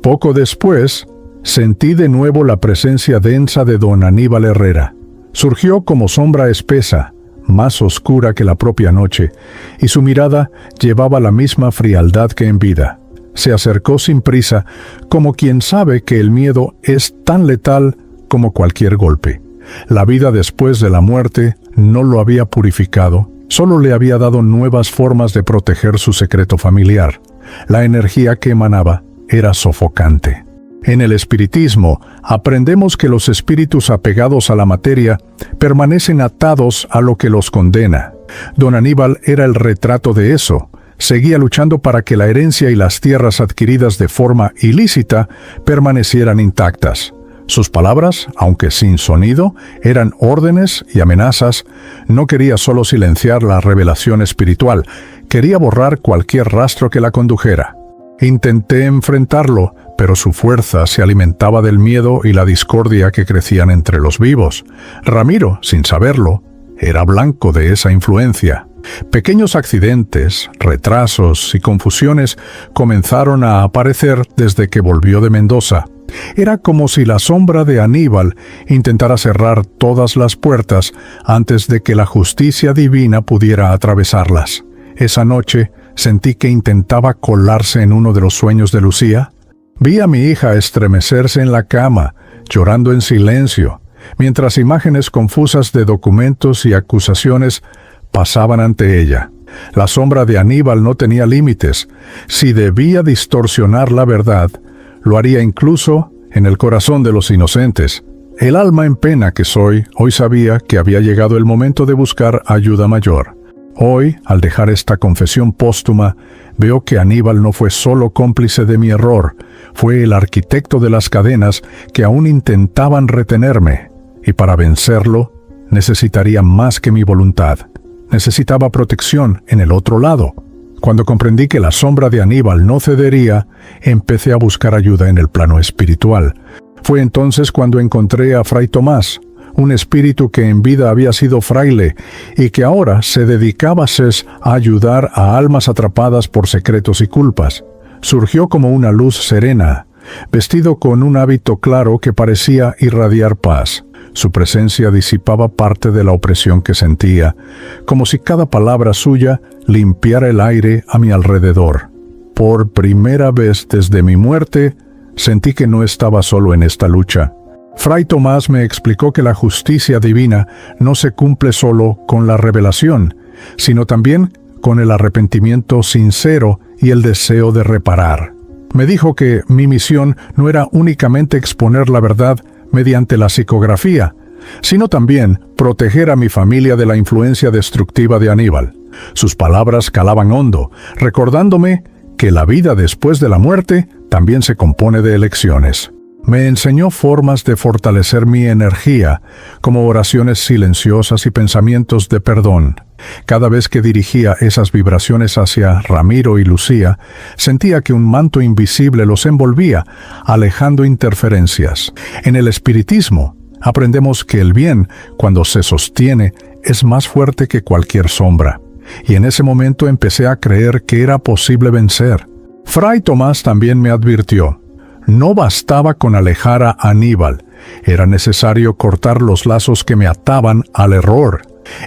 Poco después, sentí de nuevo la presencia densa de don Aníbal Herrera. Surgió como sombra espesa, más oscura que la propia noche, y su mirada llevaba la misma frialdad que en vida. Se acercó sin prisa, como quien sabe que el miedo es tan letal como cualquier golpe. La vida después de la muerte no lo había purificado, solo le había dado nuevas formas de proteger su secreto familiar. La energía que emanaba era sofocante. En el espiritismo, aprendemos que los espíritus apegados a la materia permanecen atados a lo que los condena. Don Aníbal era el retrato de eso. Seguía luchando para que la herencia y las tierras adquiridas de forma ilícita permanecieran intactas. Sus palabras, aunque sin sonido, eran órdenes y amenazas. No quería solo silenciar la revelación espiritual, quería borrar cualquier rastro que la condujera. Intenté enfrentarlo, pero su fuerza se alimentaba del miedo y la discordia que crecían entre los vivos. Ramiro, sin saberlo, era blanco de esa influencia. Pequeños accidentes, retrasos y confusiones comenzaron a aparecer desde que volvió de Mendoza. Era como si la sombra de Aníbal intentara cerrar todas las puertas antes de que la justicia divina pudiera atravesarlas. Esa noche sentí que intentaba colarse en uno de los sueños de Lucía. Vi a mi hija estremecerse en la cama, llorando en silencio, mientras imágenes confusas de documentos y acusaciones pasaban ante ella. La sombra de Aníbal no tenía límites. Si debía distorsionar la verdad, lo haría incluso en el corazón de los inocentes. El alma en pena que soy, hoy sabía que había llegado el momento de buscar ayuda mayor. Hoy, al dejar esta confesión póstuma, veo que Aníbal no fue solo cómplice de mi error, fue el arquitecto de las cadenas que aún intentaban retenerme, y para vencerlo, necesitaría más que mi voluntad. Necesitaba protección en el otro lado. Cuando comprendí que la sombra de Aníbal no cedería, empecé a buscar ayuda en el plano espiritual. Fue entonces cuando encontré a Fray Tomás, un espíritu que en vida había sido fraile y que ahora se dedicaba a ayudar a almas atrapadas por secretos y culpas. Surgió como una luz serena, vestido con un hábito claro que parecía irradiar paz. Su presencia disipaba parte de la opresión que sentía, como si cada palabra suya limpiara el aire a mi alrededor. Por primera vez desde mi muerte, sentí que no estaba solo en esta lucha. Fray Tomás me explicó que la justicia divina no se cumple solo con la revelación, sino también con el arrepentimiento sincero y el deseo de reparar. Me dijo que mi misión no era únicamente exponer la verdad mediante la psicografía, sino también proteger a mi familia de la influencia destructiva de Aníbal. Sus palabras calaban hondo, recordándome que la vida después de la muerte también se compone de elecciones. Me enseñó formas de fortalecer mi energía, como oraciones silenciosas y pensamientos de perdón. Cada vez que dirigía esas vibraciones hacia Ramiro y Lucía, sentía que un manto invisible los envolvía, alejando interferencias. En el espiritismo, aprendemos que el bien, cuando se sostiene, es más fuerte que cualquier sombra. Y en ese momento empecé a creer que era posible vencer. Fray Tomás también me advirtió: no bastaba con alejar a Aníbal, era necesario cortar los lazos que me ataban al error.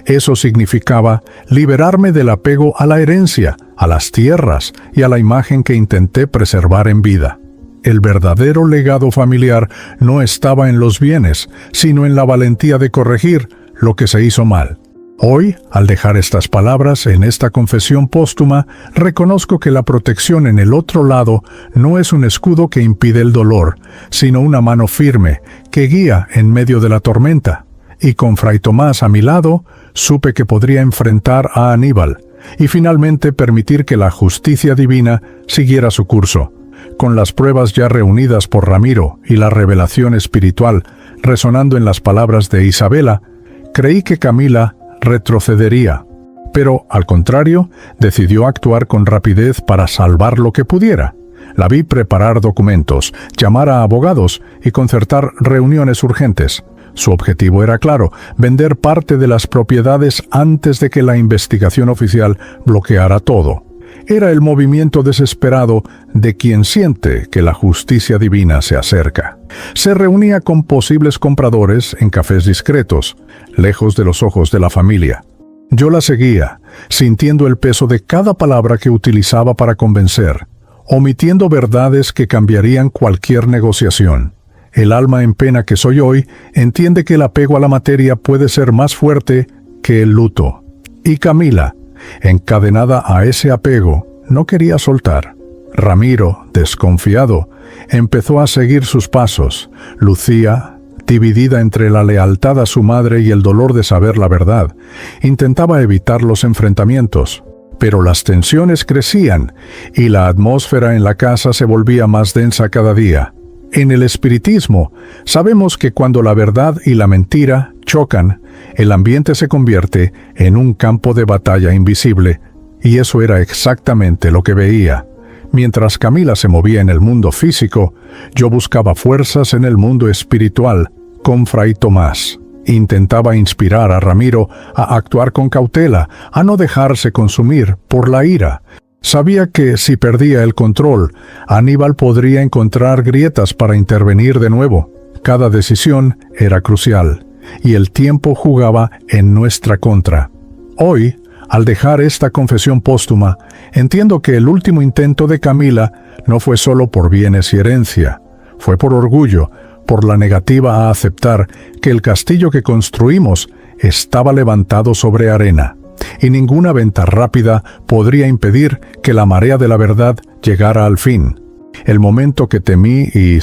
Eso significaba liberarme del apego a la herencia, a las tierras y a la imagen que intenté preservar en vida. El verdadero legado familiar no estaba en los bienes, sino en la valentía de corregir lo que se hizo mal. Hoy, al dejar estas palabras en esta confesión póstuma, reconozco que la protección en el otro lado no es un escudo que impide el dolor, sino una mano firme que guía en medio de la tormenta. Y con Fray Tomás a mi lado, supe que podría enfrentar a Aníbal y finalmente permitir que la justicia divina siguiera su curso. Con las pruebas ya reunidas por Ramiro y la revelación espiritual resonando en las palabras de Isabela, creí que Camila retrocedería, pero al contrario, decidió actuar con rapidez para salvar lo que pudiera. La vi preparar documentos, llamar a abogados y concertar reuniones urgentes. Su objetivo era claro: vender parte de las propiedades antes de que la investigación oficial bloqueara todo. Era el movimiento desesperado de quien siente que la justicia divina se acerca. Se reunía con posibles compradores en cafés discretos, lejos de los ojos de la familia. Yo la seguía, sintiendo el peso de cada palabra que utilizaba para convencer, omitiendo verdades que cambiarían cualquier negociación. El alma en pena que soy hoy entiende que el apego a la materia puede ser más fuerte que el luto. Y Camila, encadenada a ese apego, no quería soltar. Ramiro, desconfiado, empezó a seguir sus pasos. Lucía, dividida entre la lealtad a su madre y el dolor de saber la verdad, intentaba evitar los enfrentamientos. pero las tensiones crecían y la atmósfera en la casa se volvía más densa cada día. En el espiritismo, sabemos que cuando la verdad y la mentira chocan, el ambiente se convierte en un campo de batalla invisible, y eso era exactamente lo que veía. Mientras Camila se movía en el mundo físico, yo buscaba fuerzas en el mundo espiritual con Fray Tomás. Intentaba inspirar a Ramiro a actuar con cautela, a no dejarse consumir por la ira. Sabía que si perdía el control, Aníbal podría encontrar grietas para intervenir de nuevo. Cada decisión era crucial, y el tiempo jugaba en nuestra contra. Hoy, al dejar esta confesión póstuma, entiendo que el último intento de Camila no fue solo por bienes y herencia, fue por orgullo, por la negativa a aceptar que el castillo que construimos estaba levantado sobre arena, y ninguna venta rápida podría impedir que la marea de la verdad llegara al fin. El momento que temí y,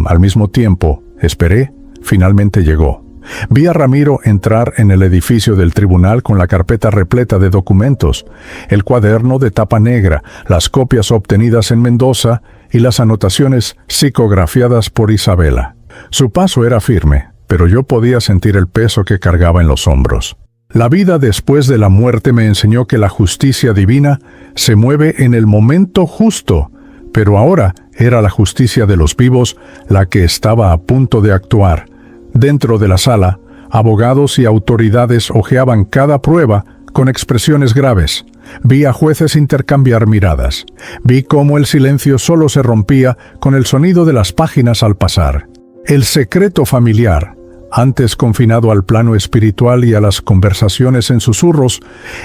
al mismo tiempo, esperé, finalmente llegó. Vi a Ramiro entrar en el edificio del tribunal con la carpeta repleta de documentos, el cuaderno de tapa negra, las copias obtenidas en Mendoza y las anotaciones psicografiadas por Isabela. Su paso era firme, pero yo podía sentir el peso que cargaba en los hombros. La vida después de la muerte me enseñó que la justicia divina se mueve en el momento justo, pero ahora era la justicia de los vivos la que estaba a punto de actuar. Dentro de la sala, abogados y autoridades hojeaban cada prueba con expresiones graves. Vi a jueces intercambiar miradas. Vi cómo el silencio solo se rompía con el sonido de las páginas al pasar. El secreto familiar, antes confinado al plano espiritual y a las conversaciones en susurros,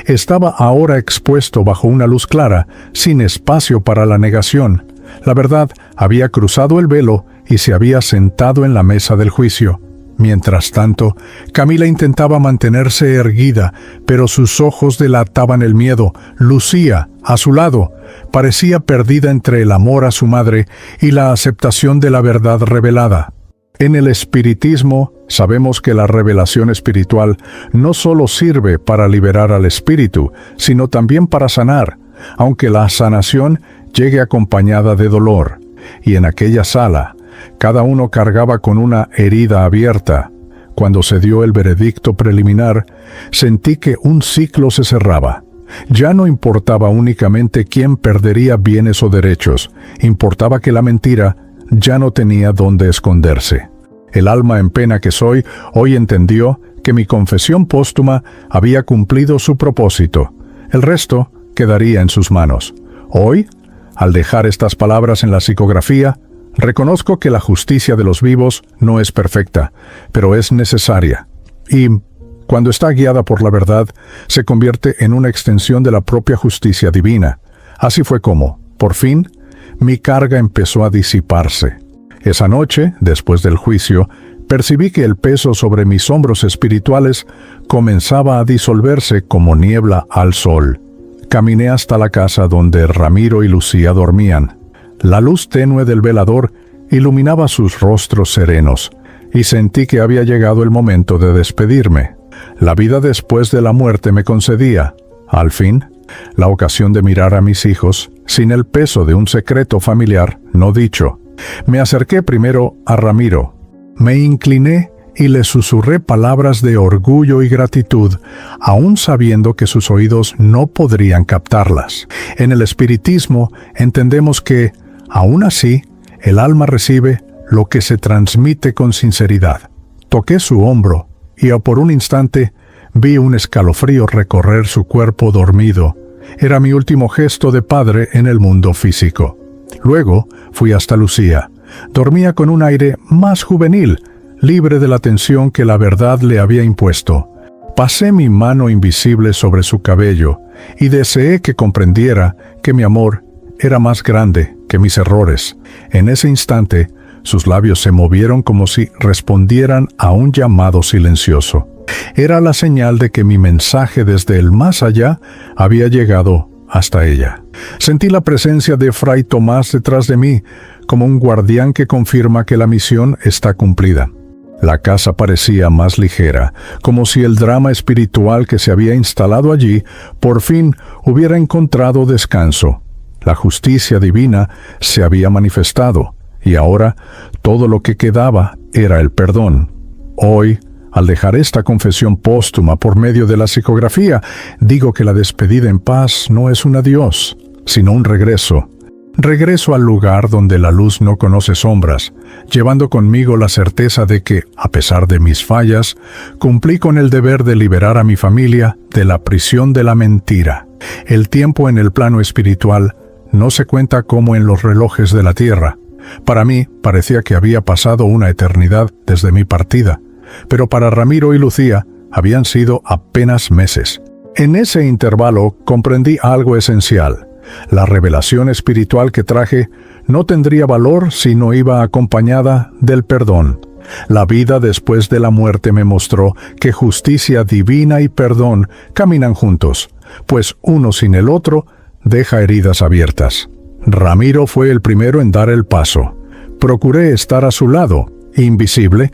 estaba ahora expuesto bajo una luz clara, sin espacio para la negación. La verdad había cruzado el velo y se había sentado en la mesa del juicio. Mientras tanto, Camila intentaba mantenerse erguida, pero sus ojos delataban el miedo. Lucía, a su lado, parecía perdida entre el amor a su madre y la aceptación de la verdad revelada. En el espiritismo, sabemos que la revelación espiritual no solo sirve para liberar al espíritu, sino también para sanar, aunque la sanación llegue acompañada de dolor. Y en aquella sala, cada uno cargaba con una herida abierta. Cuando se dio el veredicto preliminar, sentí que un ciclo se cerraba. Ya no importaba únicamente quién perdería bienes o derechos, importaba que la mentira ya no tenía dónde esconderse. El alma en pena que soy hoy entendió que mi confesión póstuma había cumplido su propósito. El resto quedaría en sus manos. Hoy, al dejar estas palabras en la psicografía, reconozco que la justicia de los vivos no es perfecta, pero es necesaria. Y, cuando está guiada por la verdad, se convierte en una extensión de la propia justicia divina. Así fue como, por fin, mi carga empezó a disiparse. Esa noche, después del juicio, percibí que el peso sobre mis hombros espirituales comenzaba a disolverse como niebla al sol. Caminé hasta la casa donde Ramiro y Lucía dormían. La luz tenue del velador iluminaba sus rostros serenos, y sentí que había llegado el momento de despedirme. La vida después de la muerte me concedía, al fin, la ocasión de mirar a mis hijos sin el peso de un secreto familiar no dicho. Me acerqué primero a Ramiro. Me incliné y le susurré palabras de orgullo y gratitud, aún sabiendo que sus oídos no podrían captarlas. En el espiritismo entendemos que, aún así, el alma recibe lo que se transmite con sinceridad. Toqué su hombro y por un instante vi un escalofrío recorrer su cuerpo dormido. Era mi último gesto de padre en el mundo físico. Luego fui hasta Lucía. Dormía con un aire más juvenil, libre de la tensión que la verdad le había impuesto. Pasé mi mano invisible sobre su cabello y deseé que comprendiera que mi amor era más grande que mis errores. En ese instante, sus labios se movieron como si respondieran a un llamado silencioso. Era la señal de que mi mensaje desde el más allá había llegado hasta ella. Sentí la presencia de Fray Tomás detrás de mí, como un guardián que confirma que la misión está cumplida. La casa parecía más ligera, como si el drama espiritual que se había instalado allí por fin hubiera encontrado descanso. La justicia divina se había manifestado, y ahora todo lo que quedaba era el perdón. Hoy, al dejar esta confesión póstuma por medio de la psicografía, digo que la despedida en paz no es un adiós, sino un regreso. Regreso al lugar donde la luz no conoce sombras, llevando conmigo la certeza de que, a pesar de mis fallas, cumplí con el deber de liberar a mi familia de la prisión de la mentira. El tiempo en el plano espiritual no se cuenta como en los relojes de la tierra. Para mí parecía que había pasado una eternidad desde mi partida, pero para Ramiro y Lucía habían sido apenas meses. En ese intervalo comprendí algo esencial. La revelación espiritual que traje no tendría valor si no iba acompañada del perdón. La vida después de la muerte me mostró que justicia divina y perdón caminan juntos, pues uno sin el otro deja heridas abiertas. Ramiro fue el primero en dar el paso. Procuré estar a su lado, invisible,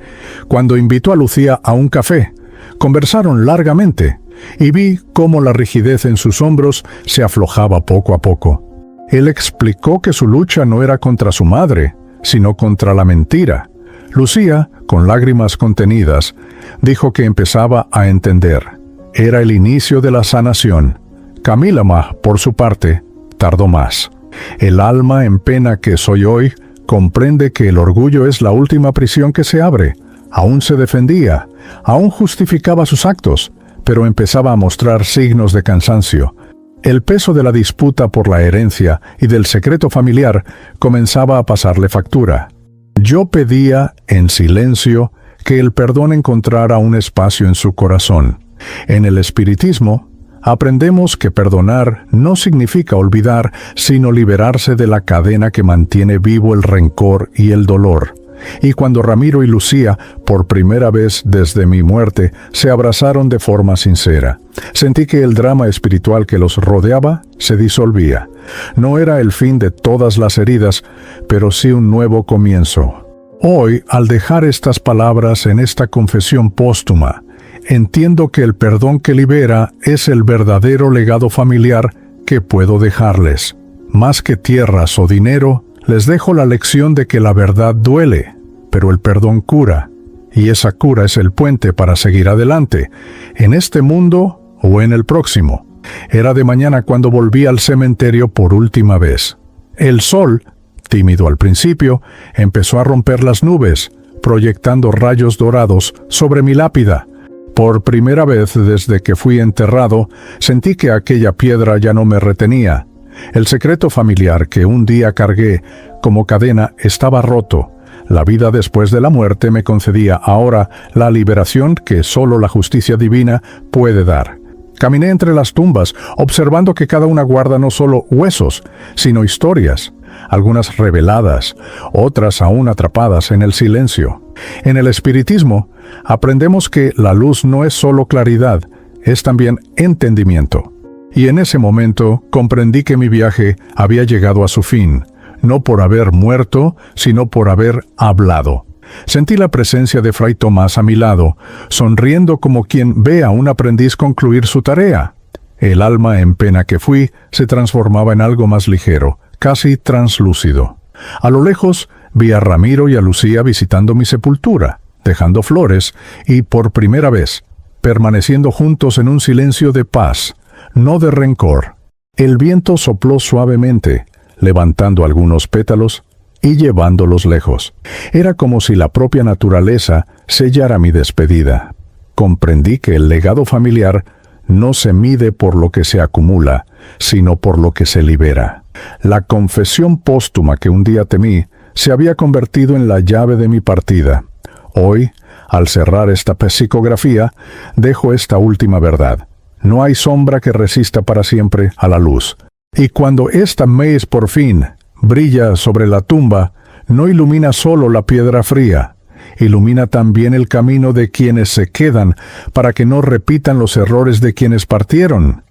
cuando invitó a Lucía a un café. Conversaron largamente, y vi cómo la rigidez en sus hombros se aflojaba poco a poco. Él explicó que su lucha no era contra su madre, sino contra la mentira. Lucía, con lágrimas contenidas, dijo que empezaba a entender. Era el inicio de la sanación. Camila, por su parte, tardó más. El alma en pena que soy hoy comprende que el orgullo es la última prisión que se abre. Aún se defendía, aún justificaba sus actos, pero empezaba a mostrar signos de cansancio. El peso de la disputa por la herencia y del secreto familiar comenzaba a pasarle factura. Yo pedía, en silencio, que el perdón encontrara un espacio en su corazón. En el espiritismo, aprendemos que perdonar no significa olvidar, sino liberarse de la cadena que mantiene vivo el rencor y el dolor. Y cuando Ramiro y Lucía, por primera vez desde mi muerte, se abrazaron de forma sincera, sentí que el drama espiritual que los rodeaba se disolvía. No era el fin de todas las heridas, pero sí un nuevo comienzo. Hoy, al dejar estas palabras en esta confesión póstuma, entiendo que el perdón que libera es el verdadero legado familiar que puedo dejarles. Más que tierras o dinero, les dejo la lección de que la verdad duele, pero el perdón cura, y esa cura es el puente para seguir adelante, en este mundo o en el próximo. Era de mañana cuando volví al cementerio por última vez. El sol, tímido al principio, empezó a romper las nubes, proyectando rayos dorados sobre mi lápida. Por primera vez desde que fui enterrado, sentí que aquella piedra ya no me retenía. El secreto familiar que un día cargué como cadena estaba roto. La vida después de la muerte me concedía ahora la liberación que solo la justicia divina puede dar. Caminé entre las tumbas, observando que cada una guarda no solo huesos, sino historias, algunas reveladas, otras aún atrapadas en el silencio. En el espiritismo, aprendemos que la luz no es solo claridad, es también entendimiento. Y en ese momento comprendí que mi viaje había llegado a su fin, no por haber muerto, sino por haber hablado. Sentí la presencia de Fray Tomás a mi lado, sonriendo como quien ve a un aprendiz concluir su tarea. El alma en pena que fui se transformaba en algo más ligero, casi translúcido. A lo lejos vi a Ramiro y a Lucía visitando mi sepultura, dejando flores y, por primera vez, permaneciendo juntos en un silencio de paz, no de rencor. El viento sopló suavemente, levantando algunos pétalos y llevándolos lejos. Era como si la propia naturaleza sellara mi despedida. Comprendí que el legado familiar no se mide por lo que se acumula, sino por lo que se libera. La confesión póstuma que un día temí se había convertido en la llave de mi partida. Hoy, al cerrar esta psicografía, dejo esta última verdad. No hay sombra que resista para siempre a la luz. Y cuando esta mez por fin brilla sobre la tumba, no ilumina solo la piedra fría, ilumina también el camino de quienes se quedan para que no repitan los errores de quienes partieron.